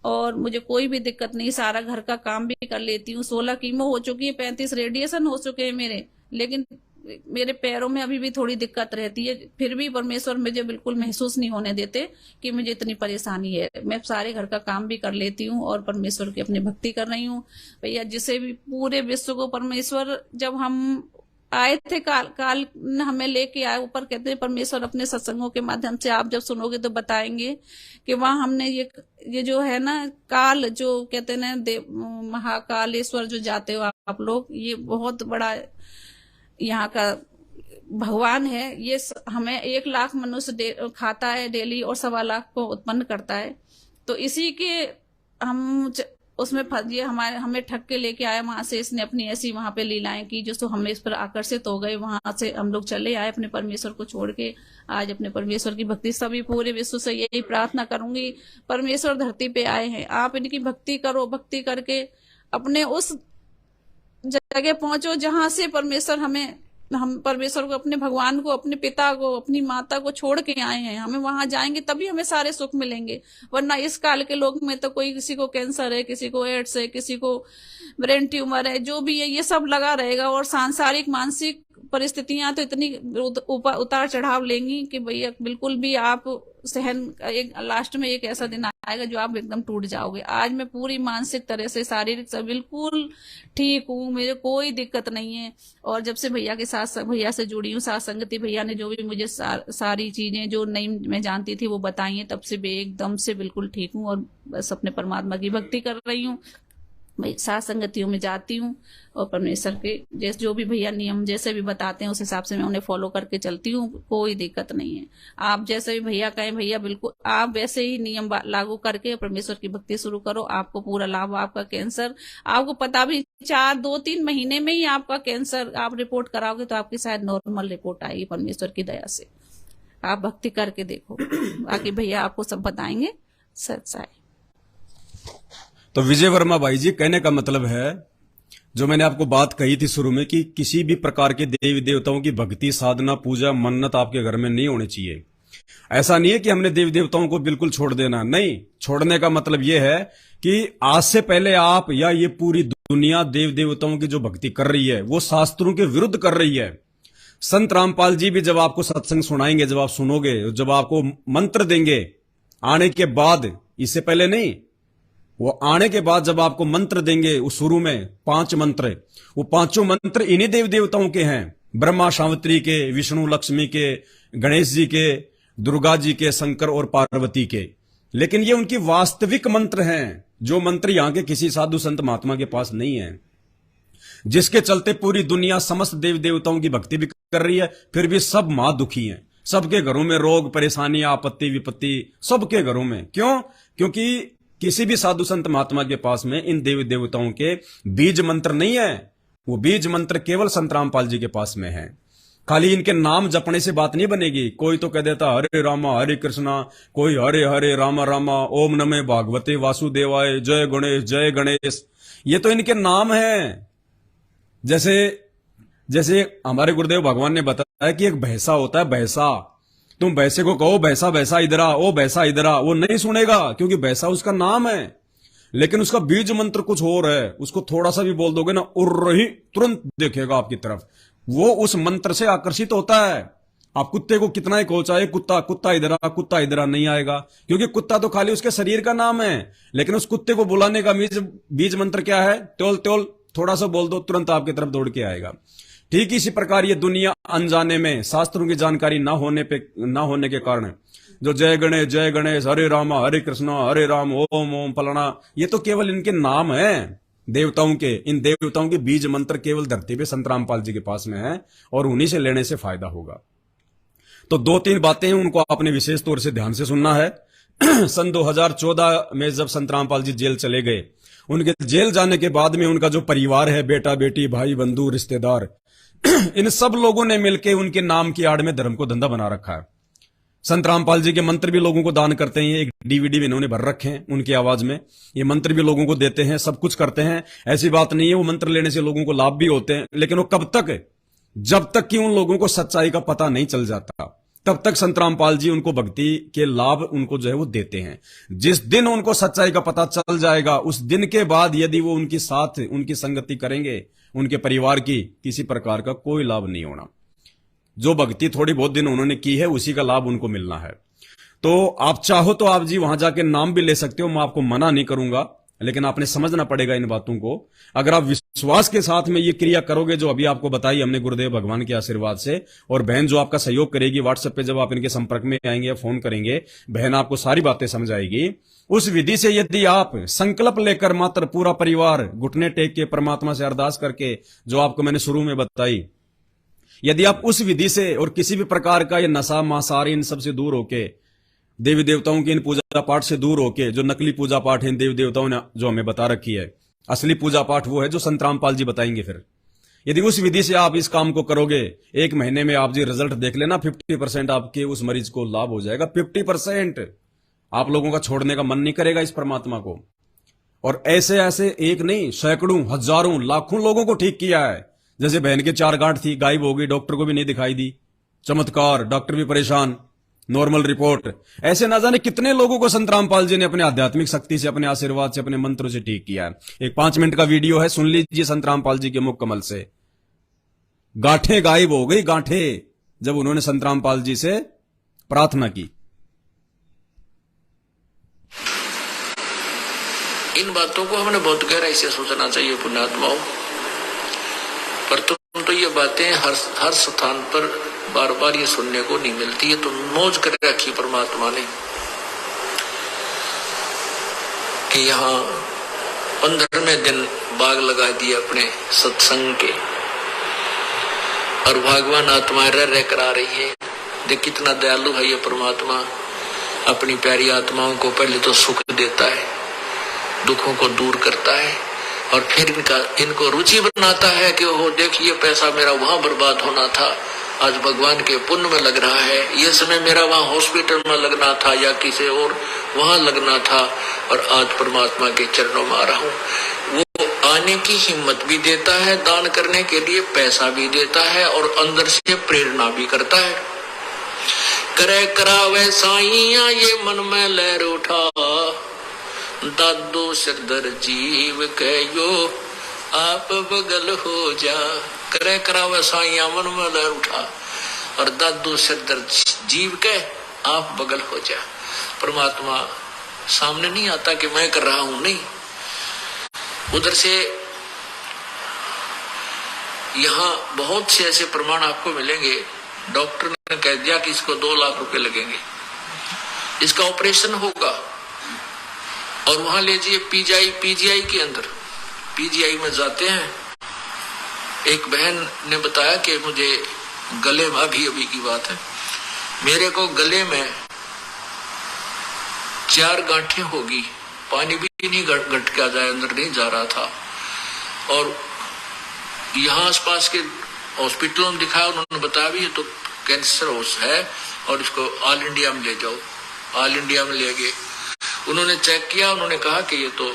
और मुझे कोई भी दिक्कत नहीं, सारा घर का काम भी कर लेती हूँ। 16 कीमो हो चुकी है, 35 रेडिएशन हो चुके हैं मेरे, लेकिन मेरे पैरों में अभी भी थोड़ी दिक्कत रहती है। फिर भी परमेश्वर मुझे बिल्कुल महसूस नहीं होने देते कि मुझे इतनी परेशानी है। मैं सारे घर का काम भी कर लेती हूँ और परमेश्वर की अपनी भक्ति कर रही हूँ। भैया जिसे भी पूरे विश्व को परमेश्वर, जब हम आए थे काल हमें लेके आए ऊपर, कहते हैं परमेश्वर अपने सत्संगों के माध्यम से आप जब सुनोगे तो बताएंगे कि वहां हमने ये जो है ना काल, जो कहते हैं ना महाकालेश्वर जो जाते हो आप लोग, ये बहुत बड़ा यहाँ का भगवान है। ये हमें 1 लाख मनुष्य खाता है डेली और 1.25 लाख को उत्पन्न करता है। तो इसी के हम उसमें ये हमें ठग के लेके आया वहां से। इसने अपनी ऐसी वहां पे लीलाएं की जो सो हमें इस पर आकर्षित हो गए। वहां से हम लोग चले आए अपने परमेश्वर को छोड़ के। आज अपने परमेश्वर की भक्ति, सभी पूरे विश्व से यही प्रार्थना करूंगी, परमेश्वर धरती पे आए हैं, आप इनकी भक्ति करो। भक्ति करके अपने उस जगह पहुंचो जहां से परमेश्वर हम परमेश्वर को, अपने भगवान को, अपने पिता को, अपनी माता को छोड़ के आए हैं। हमें वहां जाएंगे तभी हमें सारे सुख मिलेंगे, वरना इस काल के लोग में तो कोई, किसी को कैंसर है, किसी को एड्स है, किसी को ब्रेन ट्यूमर है, जो भी है ये सब लगा रहेगा। और सांसारिक मानसिक परिस्थितियां तो इतनी उतार चढ़ाव लेंगी कि भैया बिल्कुल भी आप सहन, एक लास्ट में एक ऐसा दिन आएगा जो आप एकदम टूट जाओगे। आज मैं पूरी मानसिक तरह से, शारीरिक से बिल्कुल ठीक हूँ, मुझे कोई दिक्कत नहीं है। और जब से भैया के साथ, भैया से जुड़ी हूँ, साथ संगति भैया ने जो भी मुझे सारी चीजें जो नहीं मैं जानती थी वो बताई हैं, तब से मैं एकदम से बिल्कुल ठीक हूँ और बस अपने परमात्मा की भक्ति कर रही हूँ। मैं साथ संगतियों में जाती हूँ और परमेश्वर के जैसे जो भी भैया नियम जैसे भी बताते हैं उस हिसाब से मैं उन्हें फॉलो करके चलती हूँ, कोई दिक्कत नहीं है। आप जैसे भी भैया कहें, भैया बिल्कुल आप वैसे ही नियम लागू करके परमेश्वर की भक्ति शुरू करो, आपको पूरा लाभ। आपका कैंसर, आपको पता भी 2-3 महीने में ही आपका कैंसर आप रिपोर्ट कराओगे तो आपकी शायद नॉर्मल रिपोर्ट आएगी परमेश्वर की दया से। आप भक्ति करके देखो, बाकी भैया आपको सब बताएंगे। सच है। तो विजय वर्मा भाई जी, कहने का मतलब है जो मैंने आपको बात कही थी शुरू में कि किसी भी प्रकार के देवी देवताओं की भक्ति, साधना, पूजा, मन्नत आपके घर में नहीं होनी चाहिए। ऐसा नहीं है कि हमने देवी देवताओं को बिल्कुल छोड़ देना, नहीं। छोड़ने का मतलब यह है कि आज से पहले आप या ये पूरी दुनिया देव देवताओं की जो भक्ति कर रही है वो शास्त्रों के विरुद्ध कर रही है। संत रामपाल जी भी जब आपको सत्संग सुनाएंगे, जब आप सुनोगे, जब आपको मंत्र देंगे आने के बाद, इससे पहले नहीं, वो आने के बाद जब आपको मंत्र देंगे, उस शुरू में 5 मंत्र, वो 5 मंत्र इन्हीं देव देवताओं के हैं। ब्रह्मा सावित्री के, विष्णु लक्ष्मी के, गणेश जी के, दुर्गा जी के, शंकर और पार्वती के। लेकिन ये उनकी वास्तविक मंत्र हैं, जो मंत्र यहां के किसी साधु संत महात्मा के पास नहीं है, जिसके चलते पूरी दुनिया समस्त देव देवताओं की भक्ति भी कर रही है, फिर भी सब मां दुखी हैं। सबके घरों में रोग, परेशानी, आपत्ति, विपत्ति, सबके घरों में। क्यों? क्योंकि किसी भी साधु संत महात्मा के पास में इन देवी देवताओं के बीज मंत्र नहीं है। वो बीज मंत्र केवल संत रामपाल जी के पास में है। खाली इनके नाम जपने से बात नहीं बनेगी। कोई तो कह देता हरे रामा हरे कृष्णा, कोई हरे हरे रामा रामा, ओम नमः भागवते वासुदेवाय, जय गणेश जय गणेश। ये तो इनके नाम हैं। जैसे हमारे गुरुदेव भगवान ने बताया कि एक भैंसा होता है, भैंसा, तुम भैंसे को कहो भैंसा भैंसा इधर आ, ओ भैंसा इधर आ, वो नहीं सुनेगा, क्योंकि भैंसा उसका नाम है। लेकिन उसका बीज मंत्र कुछ और है। उसको थोड़ा सा भी बोल दोगे ना, उर्र ही तुरंत देखेगा आपकी तरफ। वो उस मंत्र से आकर्षित होता है। आप कुत्ते को कितना ही कहो, चाहे कुत्ता कुत्ता इधर आ, कुत्ता इधर आ, नहीं आएगा, क्योंकि कुत्ता तो खाली उसके शरीर का नाम है। लेकिन उस कुत्ते को बुलाने का बीज मंत्र क्या है? त्योल त्योल, थोड़ा सा बोल दो, तुरंत आपकी तरफ दौड़ के आएगा। ठीक इसी प्रकार ये दुनिया अनजाने में, शास्त्रों की जानकारी ना होने के कारण जो जय गणेश हरे रामा हरे कृष्णा हरे राम ओम ओम फलाना, ये तो केवल इनके नाम हैं देवताओं के। इन देवताओं के बीज मंत्र केवल धरती पे संत रामपाल जी के पास में है और उन्हीं से लेने से फायदा होगा। तो 2-3 बातें हैं, उनको आपने विशेष तौर से ध्यान से सुनना है। सन 2014 में जब संत रामपाल जी जेल चले गए, उनके जेल जाने के बाद में उनका जो परिवार है, बेटा बेटी भाई बंधु रिश्तेदार, इन सब लोगों ने मिलकर उनके नाम की आड़ में धर्म को धंधा बना रखा है। संत रामपाल जी के मंत्र भी लोगों को दान करते हैं, एक डीवीडी भी इन्होंने भर रखे हैं उनकी आवाज में, ये मंत्र भी लोगों को देते हैं, सब कुछ करते हैं। ऐसी बात नहीं है, वो मंत्र लेने से लोगों को लाभ भी होते हैं, लेकिन वो कब तक, जब तक कि उन लोगों को सच्चाई का पता नहीं चल जाता, तब तक संत रामपाल जी उनको भक्ति के लाभ उनको जो है वो देते हैं। जिस दिन उनको सच्चाई का पता चल जाएगा, उस दिन के बाद यदि वो उनके साथ उनकी संगति करेंगे, उनके परिवार की किसी प्रकार का कोई लाभ नहीं होना। जो भक्ति थोड़ी बहुत दिन उन्होंने की है, उसी का लाभ उनको मिलना है। तो आप चाहो तो आप जी वहां जाके नाम भी ले सकते हो, मैं आपको मना नहीं करूंगा, लेकिन आपने समझना पड़ेगा इन बातों को। अगर आप विश्वास के साथ में ये क्रिया करोगे जो अभी आपको बताई हमने गुरुदेव भगवान के आशीर्वाद से, और बहन जो आपका सहयोग करेगी व्हाट्सएप पे, जब आप इनके संपर्क में आएंगे या फोन करेंगे, बहन आपको सारी बातें समझाएगी। उस विधि से यदि आप संकल्प लेकर मात्र पूरा परिवार घुटने टेक के परमात्मा से अरदास करके, जो आपको मैंने शुरू में बताई, यदि आप उस विधि से और किसी भी प्रकार का ये नशा मांसाहार इन सब से दूर होके, देवी देवताओं की इन पूजा पाठ से दूर होके, जो नकली पूजा पाठ है इन देवी देवताओं ने जो हमें बता रखी है, असली पूजा पाठ वो है जो संत रामपाल जी बताएंगे। फिर यदि उस विधि से आप इस काम को करोगे, 1 महीने में आप जी रिजल्ट देख लेना, 50% आपके उस मरीज को लाभ हो जाएगा। 50% आप लोगों का छोड़ने का मन नहीं करेगा इस परमात्मा को। और ऐसे ऐसे एक नहीं, सैकड़ों, हजारों, लाखों लोगों को ठीक किया है। जैसे बहन के 4 गांठ थी, गायब हो गई, डॉक्टर को भी नहीं दिखाई दी, चमत्कार, डॉक्टर भी परेशान, नॉर्मल रिपोर्ट। ऐसे ना जाने कितने लोगों को संत रामपाल जी ने अपने आध्यात्मिक शक्ति से, अपने आशीर्वाद से, अपने मंत्रों से ठीक किया है। एक 5 मिनट का वीडियो है, सुन लीजिए संत रामपाल जी के मुख कमल से। गांठें गायब हो गई, गांठें, जब उन्होंने संत रामपाल जी से प्रार्थना की। इन बातों को हमने बहुत गहराई से सोचना चाहिए पुण्यात्माओं, पर तुम तो ये बातें हर स्थान पर बार बार ये सुनने को नहीं मिलती है। तो मौज कर रखी परमात्मा ने कि यहाँ 15वें दिन बाग लगा दिए अपने सत्संग के, और भगवान आत्माएं रह कर आ रही है। देख कितना दयालु है ये परमात्मा, अपनी प्यारी आत्माओं को पहले तो सुख देता है, दुखों को दूर करता है, और फिर इनको रुचि बनाता है कि वो देखिए पैसा मेरा वहां बर्बाद होना था, आज भगवान के पुण्य में लग रहा है। ये समय मेरा वहां हॉस्पिटल में लगना था या किसी और वहां लगना था, और आज परमात्मा के चरणों में आ रहा हूँ। वो आने की हिम्मत भी देता है, दान करने के लिए पैसा भी देता है, और अंदर से प्रेरणा भी करता है। करे करावे साइया ये मन में लहर उठा, दादो सिरदर जीव कहो आप बगल हो जा। करे करावे साइया मन में लहर उठा, और दादो सिरदर जीव के आप बगल हो जा। परमात्मा सामने नहीं आता कि मैं कर रहा हूं, नहीं, उधर से यहाँ बहुत से ऐसे प्रमाण आपको मिलेंगे। डॉक्टर ने कह दिया कि इसको 2 लाख रुपए लगेंगे, इसका ऑपरेशन होगा, और वहां ले जाइए पीजीआई के अंदर, पीजीआई में जाते हैं। एक बहन ने बताया कि मुझे गले में, अभी की बात है, मेरे को गले में 4 गांठें होगी, पानी भी नहीं घट के जाए, अंदर नहीं जा रहा था। और यहाँ आसपास के हॉस्पिटलों में दिखाया, उन्होंने बताया भी ये तो कैंसर है, और इसको ऑल इंडिया में ले जाओ। ऑल इंडिया में ले गए, उन्होंने चेक किया, उन्होंने कहा कि ये तो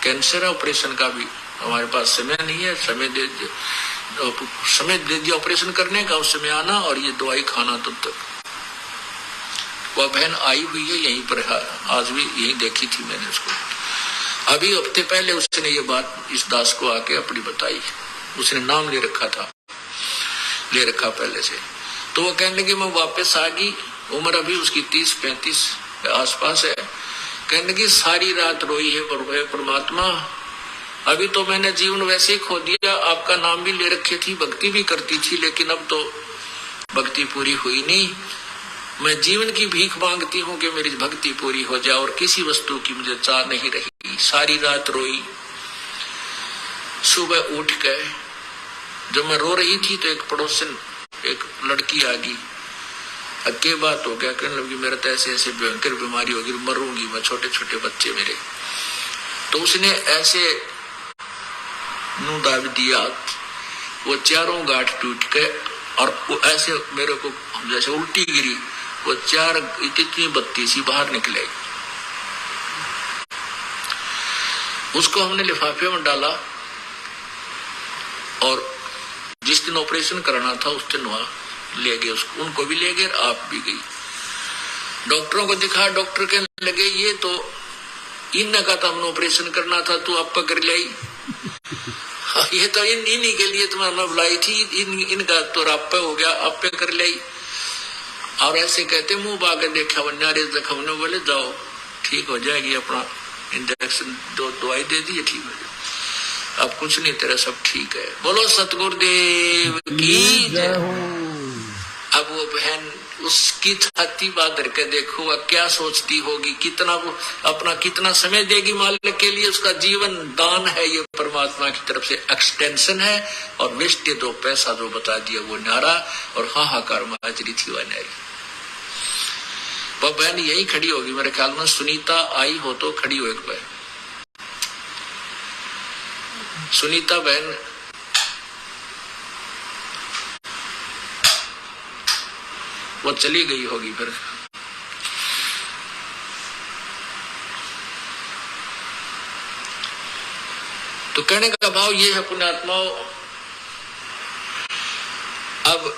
कैंसर है, ऑपरेशन का भी हमारे पास समय नहीं है, समय दे दिया ऑपरेशन करने का, उस समय आना और ये दवाई खाना तब तक। वह बहन आई हुई है यहीं पर, आज भी यहीं देखी थी मैंने उसको। अभी हफ्ते पहले उसने ये बात इस दास को आके अपनी बताई, उसने नाम ले रखा पहले से। तो वो कहने लगी मैं वापस आ गई, उम्र अभी उसकी 30-35 आसपास है। कहने लगी सारी रात रोई है परमात्मा, अभी तो मैंने जीवन वैसे ही खो दिया, आपका नाम भी ले रखे थी, भक्ति भी करती थी, लेकिन अब तो भक्ति पूरी हुई नहीं। मैं जीवन की भीख मांगती हूँ कि मेरी भक्ति पूरी हो जाए, और किसी वस्तु की मुझे चाह नहीं रही। सारी रात रोई, सुबह उठ गए, जब मैं रो रही थी तो एक पड़ोसन, एक लड़की आ गई, अक्के बात हो गया, कहने लगी मेरा तो ऐसे ऐसे भयंकर बीमारी होगी, मरूंगी मैं, छोटे छोटे बच्चे मेरे। तो उसने ऐसे नू दाब दिया, वो 4 गांठ टूट गए, और वो ऐसे मेरे को जैसे उल्टी गिरी, वो 4 इतनी बत्ती सी बाहर निकले। उसको हमने लिफाफे में डाला और जिस दिन ऑपरेशन कराना था उस दिन वहां ले गए उसको, उनको भी ले गए, आप भी गई। डॉक्टरों को दिखा, डॉक्टर कहने लगे ये तो इनने का तो हमने ऑपरेशन करना था, तू आप कर लाई। ये तो इन्हीं के लिए तुम्हें बुलाई थी, इनका तो रापे हो गया, आप पे कर लाई। और ऐसे कहते मुंह बागे देखा वन्यारे जख्म ने, बोले जाओ ठीक हो जाएगी, अपना इंजेक्शन दवाई दे दी, ठीक हो जाए, अब कुछ नहीं, तेरा सब ठीक है। बोलो सतगुरुदेव की जय। अब वो बहन उसकी छाती बांध के देखो वह क्या सोचती होगी, कितना वो अपना कितना समय देगी मालिक के लिए। उसका जीवन दान है, ये परमात्मा की तरफ से एक्सटेंशन है। और वेस्टे 2 पैसा जो बता दिया वो नारा, और हाहाकार माजरी थी वह नारी। वह बहन यही खड़ी होगी मेरे ख्याल में, सुनीता आई हो तो खड़ी हो एक बहन, सुनीता बहन वो चली गई होगी फिर। तो कहने का भाव ये है पुण्यात्माओं, अब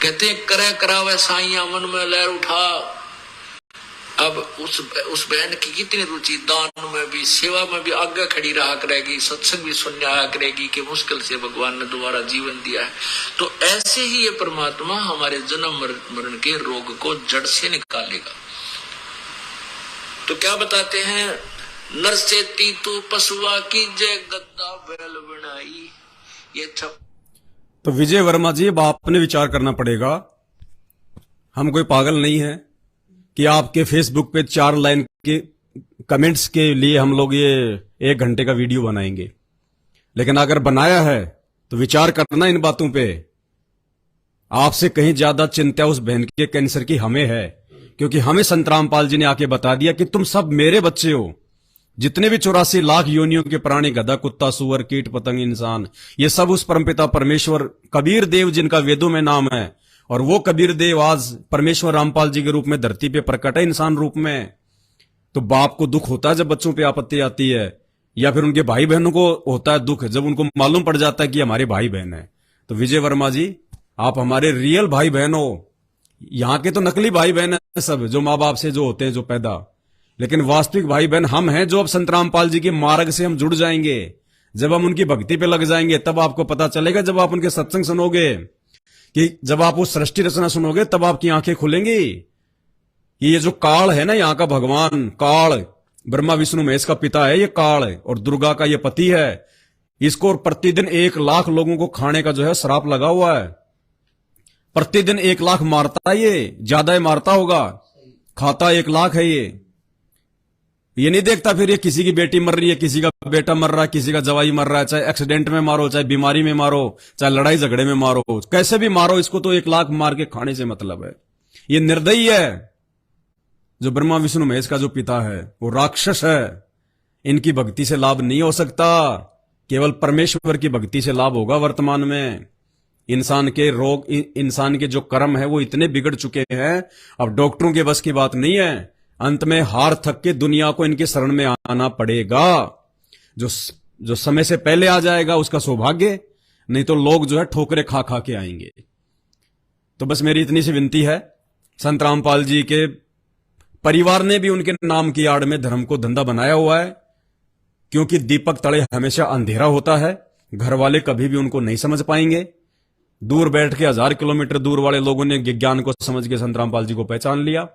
कहते हैं करे करावे साइया मन में लहर उठा। अब उस बहन की कितनी रुचि, दान में भी, सेवा में भी आगे खड़ी रहा करेगी, सत्संग भी सुनने आया करेगी कि मुश्किल से भगवान ने दोबारा जीवन दिया है। तो ऐसे ही ये परमात्मा हमारे जन्म मरण के रोग को जड़ से निकालेगा। तो क्या बताते हैं, नर से तीतु पशुआ की जय गद्दा बैल बनाई। ये तो विजय वर्मा जी, अब आपने विचार करना पड़ेगा। हम कोई पागल नहीं है कि आपके फेसबुक पे 4 लाइन के कमेंट्स के लिए हम लोग ये 1 घंटे का वीडियो बनाएंगे। लेकिन अगर बनाया है तो विचार करना इन बातों पे। आपसे कहीं ज्यादा चिंता उस बहन के कैंसर की हमें है, क्योंकि हमें संत रामपाल जी ने आके बता दिया कि तुम सब मेरे बच्चे हो। जितने भी 84 लाख योनियों के प्राणी, गधा, कुत्ता, सुअर, कीट, पतंग, इंसान, ये सब उस परमपिता परमेश्वर कबीर देव जिनका वेदों में नाम है, और वो कबीर देव आज परमेश्वर रामपाल जी के रूप में धरती पे प्रकट है इंसान रूप में। तो बाप को दुख होता है जब बच्चों पे आपत्ति आती है, या फिर उनके भाई बहनों को होता है दुख जब उनको मालूम पड़ जाता है कि हमारे भाई बहन है। तो विजय वर्मा जी, आप हमारे रियल भाई बहन हो। यहाँ के तो नकली भाई बहन है सब, जो माँ बाप से जो होते हैं, जो पैदा, लेकिन वास्तविक भाई बहन हम हैं, जो अब संत रामपाल जी के मार्ग से हम जुड़ जाएंगे। जब हम उनकी भक्ति पे लग जाएंगे तब आपको पता चलेगा, जब आप उनके सत्संग सुनोगे, कि जब आप उस सृष्टि रचना सुनोगे तब आपकी आंखें खुलेंगी। ये जो काल है ना, यहाँ का भगवान काल, ब्रह्मा विष्णु महेश का पिता है ये काल, और दुर्गा का ये पति है। इसको प्रतिदिन 1 लाख लोगों को खाने का जो है श्राप लगा हुआ है। प्रतिदिन 1 लाख मारता है, ये ज्यादा ही मारता होगा, खाता 1 लाख है ये नहीं देखता फिर ये किसी की बेटी मर रही है, किसी का बेटा मर रहा है, किसी का जवाई मर रहा है, चाहे एक्सीडेंट में मारो, चाहे बीमारी में मारो, चाहे लड़ाई झगड़े में मारो, कैसे भी मारो, इसको तो 1 लाख मार के खाने से मतलब है। ये निर्दयी है। जो ब्रह्मा विष्णु महेश का जो पिता है वो राक्षस है। इनकी भक्ति से लाभ नहीं हो सकता, केवल परमेश्वर की भक्ति से लाभ होगा। वर्तमान में इंसान के रोग, इंसान के जो कर्म है वो इतने बिगड़ चुके हैं, अब डॉक्टरों के बस की बात नहीं है। अंत में हार थक के दुनिया को इनके शरण में आना पड़ेगा। जो समय से पहले आ जाएगा उसका सौभाग्य, नहीं तो लोग जो है ठोकरे खा खा के आएंगे। तो बस मेरी इतनी सी विनती है, संत रामपाल जी के परिवार ने भी उनके नाम की आड़ में धर्म को धंधा बनाया हुआ है, क्योंकि दीपक तले हमेशा अंधेरा होता है। घर वाले कभी भी उनको नहीं समझ पाएंगे। दूर बैठ के 1000 किलोमीटर दूर वाले लोगों ने ज्ञान को समझ के संत रामपाल जी को पहचान लिया।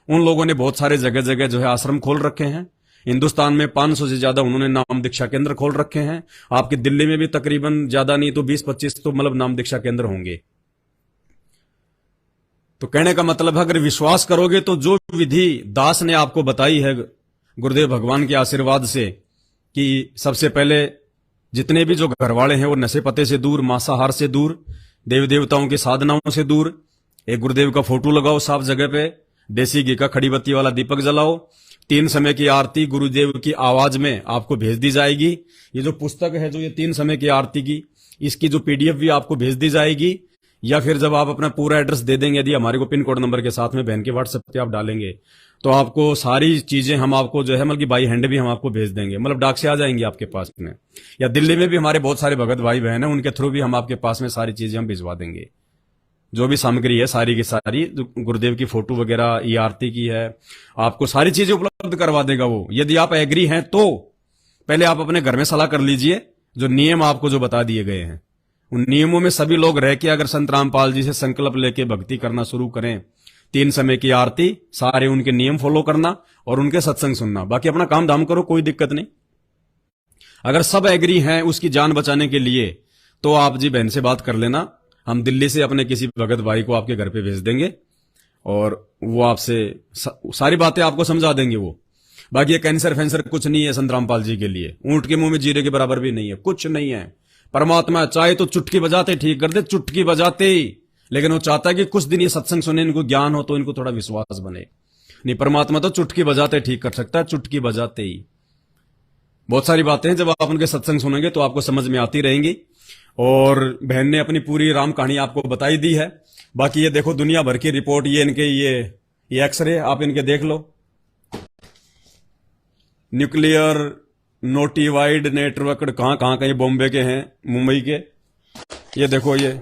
उन लोगों ने बहुत सारे जगह जगह जो है आश्रम खोल रखे हैं। हिंदुस्तान में 500 से ज्यादा उन्होंने नाम दीक्षा केंद्र खोल रखे हैं। आपकी दिल्ली में भी तकरीबन ज्यादा नहीं तो 20-25 तो मतलब नाम दीक्षा केंद्र होंगे। तो कहने का मतलब है, अगर विश्वास करोगे तो जो विधि दास ने आपको बताई है गुरुदेव भगवान के आशीर्वाद से, कि सबसे पहले जितने भी जो घरवाले हैं वो नशे पते से दूर, मांसाहार से दूर, देव देवताओं की साधनाओं से दूर, एक गुरुदेव का फोटो लगाओ साफ जगह पे, देसी घी का खड़ी बत्ती वाला दीपक जलाओ, 3 समय की आरती गुरुदेव की आवाज में आपको भेज दी जाएगी। ये जो पुस्तक है, जो ये 3 समय की आरती की, इसकी जो PDF भी आपको भेज दी जाएगी। या फिर जब आप अपना पूरा एड्रेस दे देंगे, यदि हमारे को पिन कोड नंबर के साथ में बहन के व्हाट्सएप पे आप डालेंगे, तो आपको सारी चीजें हम आपको जो है मतलब कि बाई हैंड भी हम आपको भेज देंगे, मतलब डाक से आ जाएंगी आपके पास में। या दिल्ली में भी हमारे बहुत सारे भगत भाई बहन है, उनके थ्रू भी हम आपके पास में सारी चीजें हम भिजवा देंगे। जो भी सामग्री है सारी की सारी, गुरुदेव की फोटो वगैरह, ये आरती की है, आपको सारी चीजें उपलब्ध करवा देगा वो। यदि आप एग्री हैं तो पहले आप अपने घर में सलाह कर लीजिए, जो नियम आपको जो बता दिए गए हैं उन नियमों में सभी लोग रह के अगर संत रामपाल जी से संकल्प लेके भक्ति करना शुरू करें, 3 समय की आरती, सारे उनके नियम फॉलो करना और उनके सत्संग सुनना, बाकी अपना काम धाम करो, कोई दिक्कत नहीं। अगर सब एग्री हैं उसकी जान बचाने के लिए, तो आप जी बहन से बात कर लेना, हम दिल्ली से अपने किसी भगत भाई को आपके घर पे भेज देंगे और वो आपसे सारी बातें आपको समझा देंगे वो। बाकी ये कैंसर फैंसर कुछ नहीं है संत रामपाल जी के लिए, ऊंट के मुंह में जीरे के बराबर भी नहीं है, कुछ नहीं है। परमात्मा चाहे तो चुटकी बजाते ठीक कर दे, चुटकी बजाते ही, लेकिन वो चाहता है कि कुछ दिन ये सत्संग सुने, इनको ज्ञान हो तो इनको थोड़ा विश्वास बने। नहीं, परमात्मा तो चुटकी बजाते ठीक कर सकता है, चुटकी बजाते ही। बहुत सारी बातें जब आप उनके सत्संग सुनेंगे तो आपको समझ में आती रहेंगी। और बहन ने अपनी पूरी राम कहानी आपको बताई दी है। बाकी ये देखो दुनिया भर की रिपोर्ट, ये इनके ये एक्सरे आप इनके देख लो, न्यूक्लियर नोटिफाइड नेटवर्क कहां के, ये बॉम्बे के हैं, मुंबई के। ये देखो, ये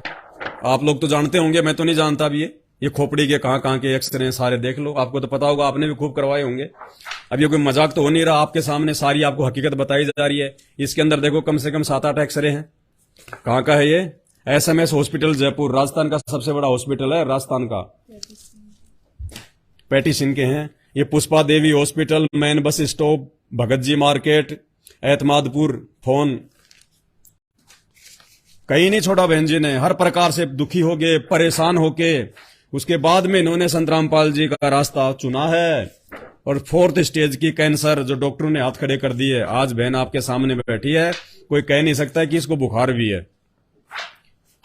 आप लोग तो जानते होंगे, मैं तो नहीं जानता। अब ये खोपड़ी के कहां के एक्सरे सारे देख लो, आपको तो पता होगा, आपने भी खूब करवाए होंगे। अब ये कोई मजाक तो हो नहीं रहा, आपके सामने सारी आपको हकीकत बताई जा रही है। इसके अंदर देखो कम से कम 7-8 एक्सरे हैं। कहां का है ये? SMS हॉस्पिटल जयपुर, राजस्थान का सबसे बड़ा हॉस्पिटल है, राजस्थान का, पैटी सिंह के हैं। ये Pushpa Devi hospital, man bus stop, Bhagat ji market, Etmadpur, phone. कहीं नहीं छोड़ा बहन जी ने, हर प्रकार से दुखी हो गए, परेशान होके उसके बाद में इन्होंने संत रामपाल जी का रास्ता चुना है। और 4th स्टेज की कैंसर जो डॉक्टरों ने हाथ खड़े कर दिए, आज बहन आपके सामने बैठी है, कोई कह नहीं सकता कि इसको बुखार भी है।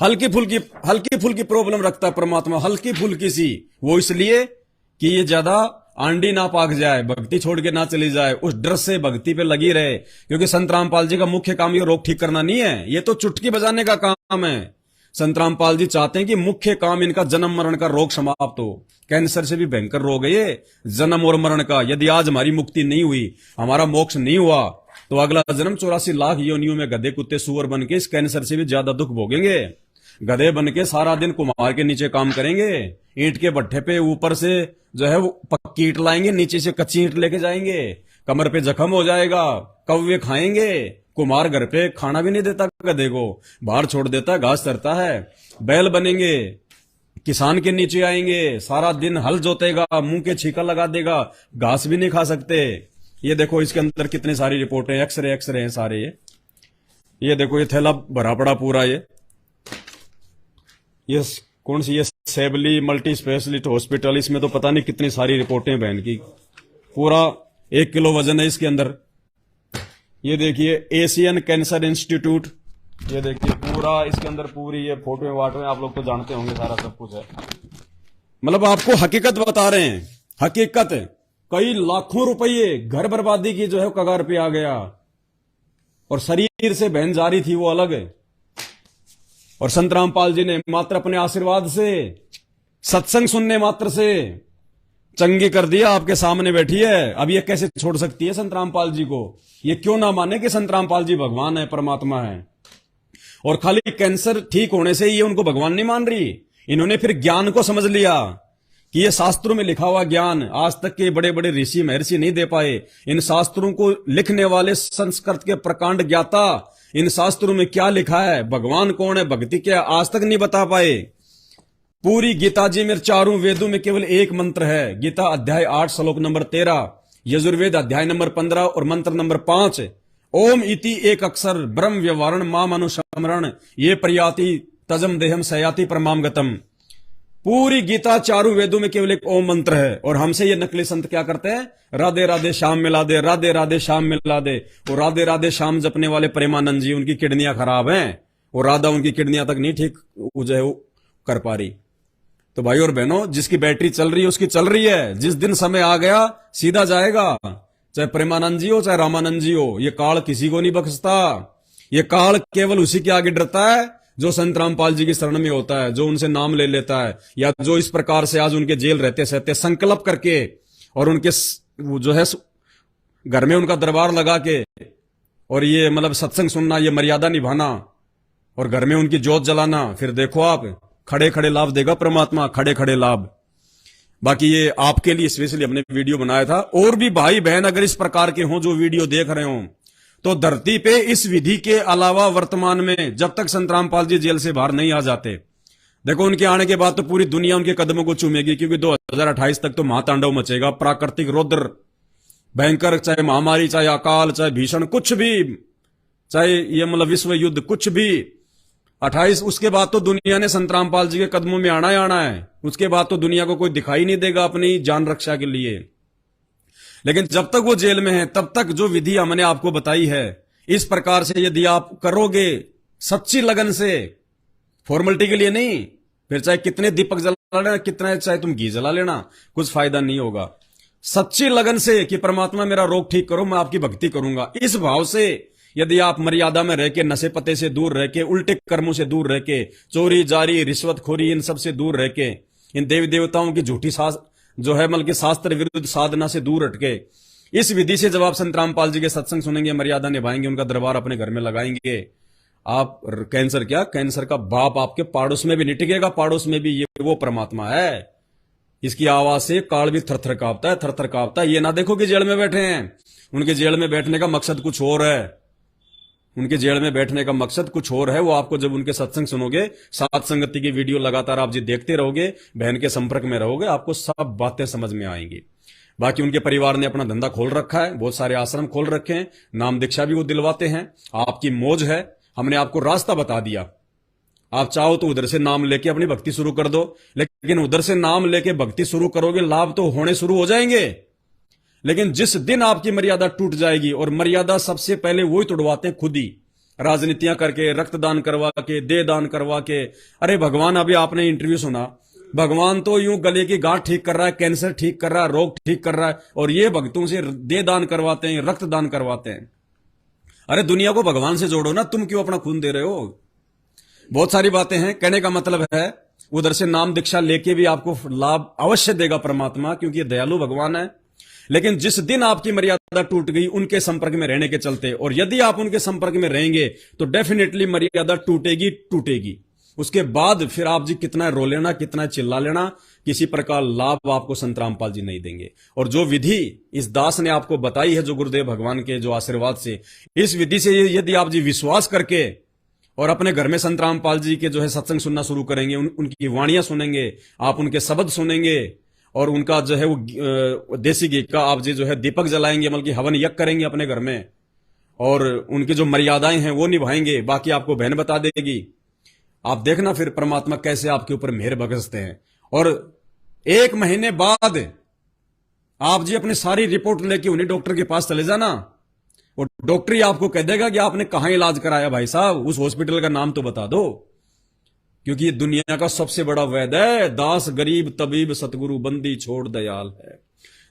हल्की फुल्की प्रॉब्लम रखता है परमात्मा, हल्की फुल्की सी, वो इसलिए कि ये ज्यादा आंडी ना पाक जाए, भक्ति छोड़ के ना चली जाए, उस डर से भक्ति पे लगी रहे। क्योंकि संत रामपाल जी का मुख्य काम ये रोग ठीक करना नहीं है, ये तो चुटकी बजाने का काम है। संत रामपाल जी चाहते हैं कि मुख्य काम इनका जन्म मरण का रोग समाप्त हो। कैंसर से भी भयंकर रोग है ये, जन्म और मरण का। यदि आज हमारी मुक्ति नहीं हुई, हमारा मोक्ष नहीं हुआ, तो अगला जन्म 84 लाख योनियों में गधे कुत्ते सुअर बन के इस कैंसर से भी ज्यादा दुख भोगेंगे। गधे बन के सारा दिन कुम्हार के नीचे काम करेंगे, ईंट के भट्ठे पे ऊपर से जो है वो पक्की ईंट लाएंगे, नीचे से कच्ची ईंट लेके जाएंगे, कमर पे जख्म हो जाएगा, कौवे खाएंगे। कुम्हार घर पे खाना भी नहीं देता गधे को, बाहर छोड़ देता, घास चरता है। बैल बनेंगे, किसान के नीचे आएंगे, सारा दिन हल जोतेगा, मुंह के छीका लगा देगा, घास भी नहीं खा सकते। ये देखो इसके अंदर कितनी सारी रिपोर्टें, एक्सरे हैं सारे। ये देखो ये थैला भरा पड़ा पूरा। ये कौन सी, ये सेबली मल्टी स्पेशलिस्ट हॉस्पिटल, इसमें तो पता नहीं कितनी सारी रिपोर्टें बहन की, पूरा 1 किलो वजन है इसके अंदर। ये देखिए एशियन कैंसर इंस्टीट्यूट, ये देखिए पूरा इसके अंदर पूरी ये फोटो वाटो, आप लोग तो जानते होंगे, सारा सब कुछ है। मतलब आपको हकीकत बता रहे हैं, हकीकत। कई लाखों रुपये घर बर्बादी की जो है कगार पे आ गया, और शरीर से बहन जारी थी वो अलग है। और संत रामपाल जी ने मात्र अपने आशीर्वाद से, सत्संग सुनने मात्र से चंगी कर दिया। आपके सामने बैठी है, अब ये कैसे छोड़ सकती है संत रामपाल जी को? ये क्यों ना माने कि संत रामपाल जी भगवान है, परमात्मा है? और खाली कैंसर ठीक होने से ये उनको भगवान नहीं मान रही, इन्होंने फिर ज्ञान को समझ लिया कि ये शास्त्रों में लिखा हुआ ज्ञान आज तक के बड़े बड़े ऋषि महर्षि नहीं दे पाए। इन शास्त्रों को लिखने वाले संस्कृत के प्रकांड ज्ञाता, इन शास्त्रों में क्या लिखा है, भगवान कौन है, भक्ति क्या, आज तक नहीं बता पाए। पूरी गीता जी में 4 वेदों में केवल एक मंत्र है। गीता अध्याय 8 श्लोक नंबर 13, यजुर्वेद अध्याय नंबर 15 और मंत्र नंबर 5, ओम इति एक अक्षर ब्रह्म व्यवहारण माम अनुसमरण ये प्रयाति तजम देहम सयाति परमाम गतम। पूरी गीता 4 वेदों में केवल एक ओम मंत्र है। और हमसे ये नकली संत क्या करते हैं, राधे राधे श्याम मिला दे, राधे राधे श्याम मिला दे। और राधे राधे श्याम जपने वाले प्रेमानंद जी, उनकी किडनियां खराब हैं, और राधा उनकी किडनियां तक नहीं ठीक जो है वो कर पा रही। तो भाई और बहनों, जिसकी बैटरी चल रही है उसकी चल रही है, जिस दिन समय आ गया सीधा जाएगा। चाहे प्रेमानंद जी हो चाहे रामानंद जी हो, ये काल किसी को नहीं बख्शता। ये काल केवल उसी के आगे डरता है जो संत रामपाल जी की शरण में होता है, जो उनसे नाम ले लेता है, या जो इस प्रकार से आज उनके जेल रहते सहते संकल्प करके और उनके जो है घर में उनका दरबार लगा के और ये मतलब सत्संग सुनना, ये मर्यादा निभाना और घर में उनकी जोत जलाना, फिर देखो आप खड़े खड़े लाभ देगा परमात्मा, खड़े खड़े लाभ। बाकी ये आपके लिए स्पेशली हमने वीडियो बनाया था। और भी भाई बहन अगर इस प्रकार के हों जो वीडियो देख रहे हों, तो धरती पे इस विधि के अलावा वर्तमान में जब तक संत रामपाल जी जेल से बाहर नहीं आ जाते, देखो उनके आने के बाद तो पूरी दुनिया उनके कदमों को चूमेगी, क्योंकि 2028 तक तो महातांडव मचेगा, प्राकृतिक रौद्र भयंकर, चाहे महामारी, चाहे अकाल, चाहे भीषण कुछ भी, चाहे ये मतलब विश्व युद्ध कुछ भी, 28 उसके बाद तो दुनिया ने संत रामपाल जी के कदमों में आना ही आना है। उसके बाद तो दुनिया को कोई दिखाई नहीं देगा अपनी जान रक्षा के लिए। लेकिन जब तक वो जेल में है तब तक जो विधि हमने आपको बताई है, इस प्रकार से यदि आप करोगे सच्ची लगन से, फॉर्मेलिटी के लिए नहीं, फिर चाहे कितने दीपक जला लेना, कितना चाहे तुम घी जला लेना, कुछ फायदा नहीं होगा। सच्ची लगन से कि परमात्मा मेरा रोग ठीक करो, मैं आपकी भक्ति करूंगा, इस भाव से यदि आप मर्यादा में रह के, नशे पते से दूर रह के, उल्टे कर्मों से दूर रह के, चोरी जारी रिश्वतखोरी इन सब से दूर रह के, इन देवी देवताओं की झूठी जो है बल्कि शास्त्र विरुद्ध साधना से दूर हटके, इस विधि से जब आप संत रामपाल जी के सत्संग सुनेंगे, मर्यादा निभाएंगे, उनका दरबार अपने घर में लगाएंगे, आप कैंसर क्या, कैंसर का बाप आपके पाड़ोस में भी नहीं टिकेगा, पाड़ोस में भी ये वो परमात्मा है। इसकी आवाज से काल भी थरथर कांपता है, थरथर कांपता है। ये ना देखो कि जेल में बैठे हैं, उनके जेल में बैठने का मकसद कुछ और है, उनके जेल में बैठने का मकसद कुछ और है। वो आपको जब उनके सत्संग सुनोगे, सात संगति की वीडियो लगातार आप जी देखते रहोगे, बहन के संपर्क में रहोगे, आपको सब बातें समझ में आएंगी। बाकी उनके परिवार ने अपना धंधा खोल रखा है, बहुत सारे आश्रम खोल रखे हैं, नाम दीक्षा भी वो दिलवाते हैं, आपकी मौज है। हमने आपको रास्ता बता दिया, आप चाहो तो उधर से नाम लेके अपनी भक्ति शुरू कर दो, लेकिन उधर से नाम लेके भक्ति शुरू करोगे, लाभ तो होने शुरू हो जाएंगे, लेकिन जिस दिन आपकी मर्यादा टूट जाएगी, और मर्यादा सबसे पहले वही तोड़वाते हैं खुद ही, राजनीतियां करके, रक्तदान करवा के, देह दान करवा के। अरे भगवान, अभी आपने इंटरव्यू सुना, भगवान तो यूं गले की गांठ ठीक कर रहा है, कैंसर ठीक कर रहा है, रोग ठीक कर रहा है, और ये भक्तों से देह दान करवाते हैं, रक्तदान करवाते हैं। अरे दुनिया को भगवान से जोड़ो ना, तुम क्यों अपना खून दे रहे हो? बहुत सारी बातें हैं। कहने का मतलब है उधर से नाम दीक्षा लेके भी आपको लाभ अवश्य देगा परमात्मा, क्योंकि ये दयालु भगवान है। लेकिन जिस दिन आपकी मर्यादा टूट गई उनके संपर्क में रहने के चलते, और यदि आप उनके संपर्क में रहेंगे तो डेफिनेटली मर्यादा टूटेगी टूटेगी। उसके बाद फिर आप जी कितना रो लेना, कितना चिल्ला लेना, किसी प्रकार लाभ आपको संत रामपाल जी नहीं देंगे। और जो विधि इस दास ने आपको बताई है, जो गुरुदेव भगवान के जो आशीर्वाद से, इस विधि से यदि आप जी विश्वास करके और अपने घर में संत रामपाल जी के जो है सत्संग सुनना शुरू करेंगे, उनकी वाणियां सुनेंगे, आप उनके शब्द सुनेंगे, और उनका जो है वो देसी घी का आप जी जो है दीपक जलाएंगे, बल्कि हवन यज्ञ करेंगे अपने घर में, और उनकी जो मर्यादाएं हैं वो निभाएंगे, बाकी आपको बहन बता देगी। आप देखना फिर परमात्मा कैसे आपके ऊपर मेहर बरसते हैं। और 1 महीने बाद आप जी अपनी सारी रिपोर्ट लेके उन्हीं डॉक्टर के पास चले जाना, और डॉक्टर ही आपको कह देगा कि आपने कहां इलाज कराया भाई साहब, उस हॉस्पिटल का नाम तो बता दो, क्योंकि ये दुनिया का सबसे बड़ा वैद्य है। दास गरीब तबीब सतगुरु बंदी छोड़ दयाल है।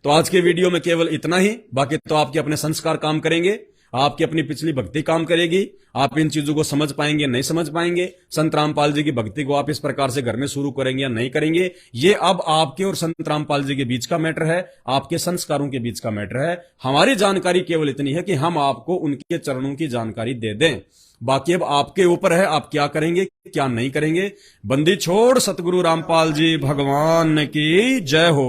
तो आज के वीडियो में केवल इतना ही, बाकी तो आपके अपने संस्कार काम करेंगे, आपकी अपनी पिछली भक्ति काम करेगी। आप इन चीजों को समझ पाएंगे नहीं समझ पाएंगे, संत रामपाल जी की भक्ति को आप इस प्रकार से घर में शुरू करेंगे या नहीं करेंगे, ये अब आपके और संत रामपाल जी के बीच का मैटर है, आपके संस्कारों के बीच का मैटर है। हमारी जानकारी केवल इतनी है कि हम आपको उनके चरणों की जानकारी दे दें, बाकी अब आपके ऊपर है आप क्या करेंगे क्या नहीं करेंगे। बंदी छोड़ सतगुरु रामपाल जी भगवान की जय हो।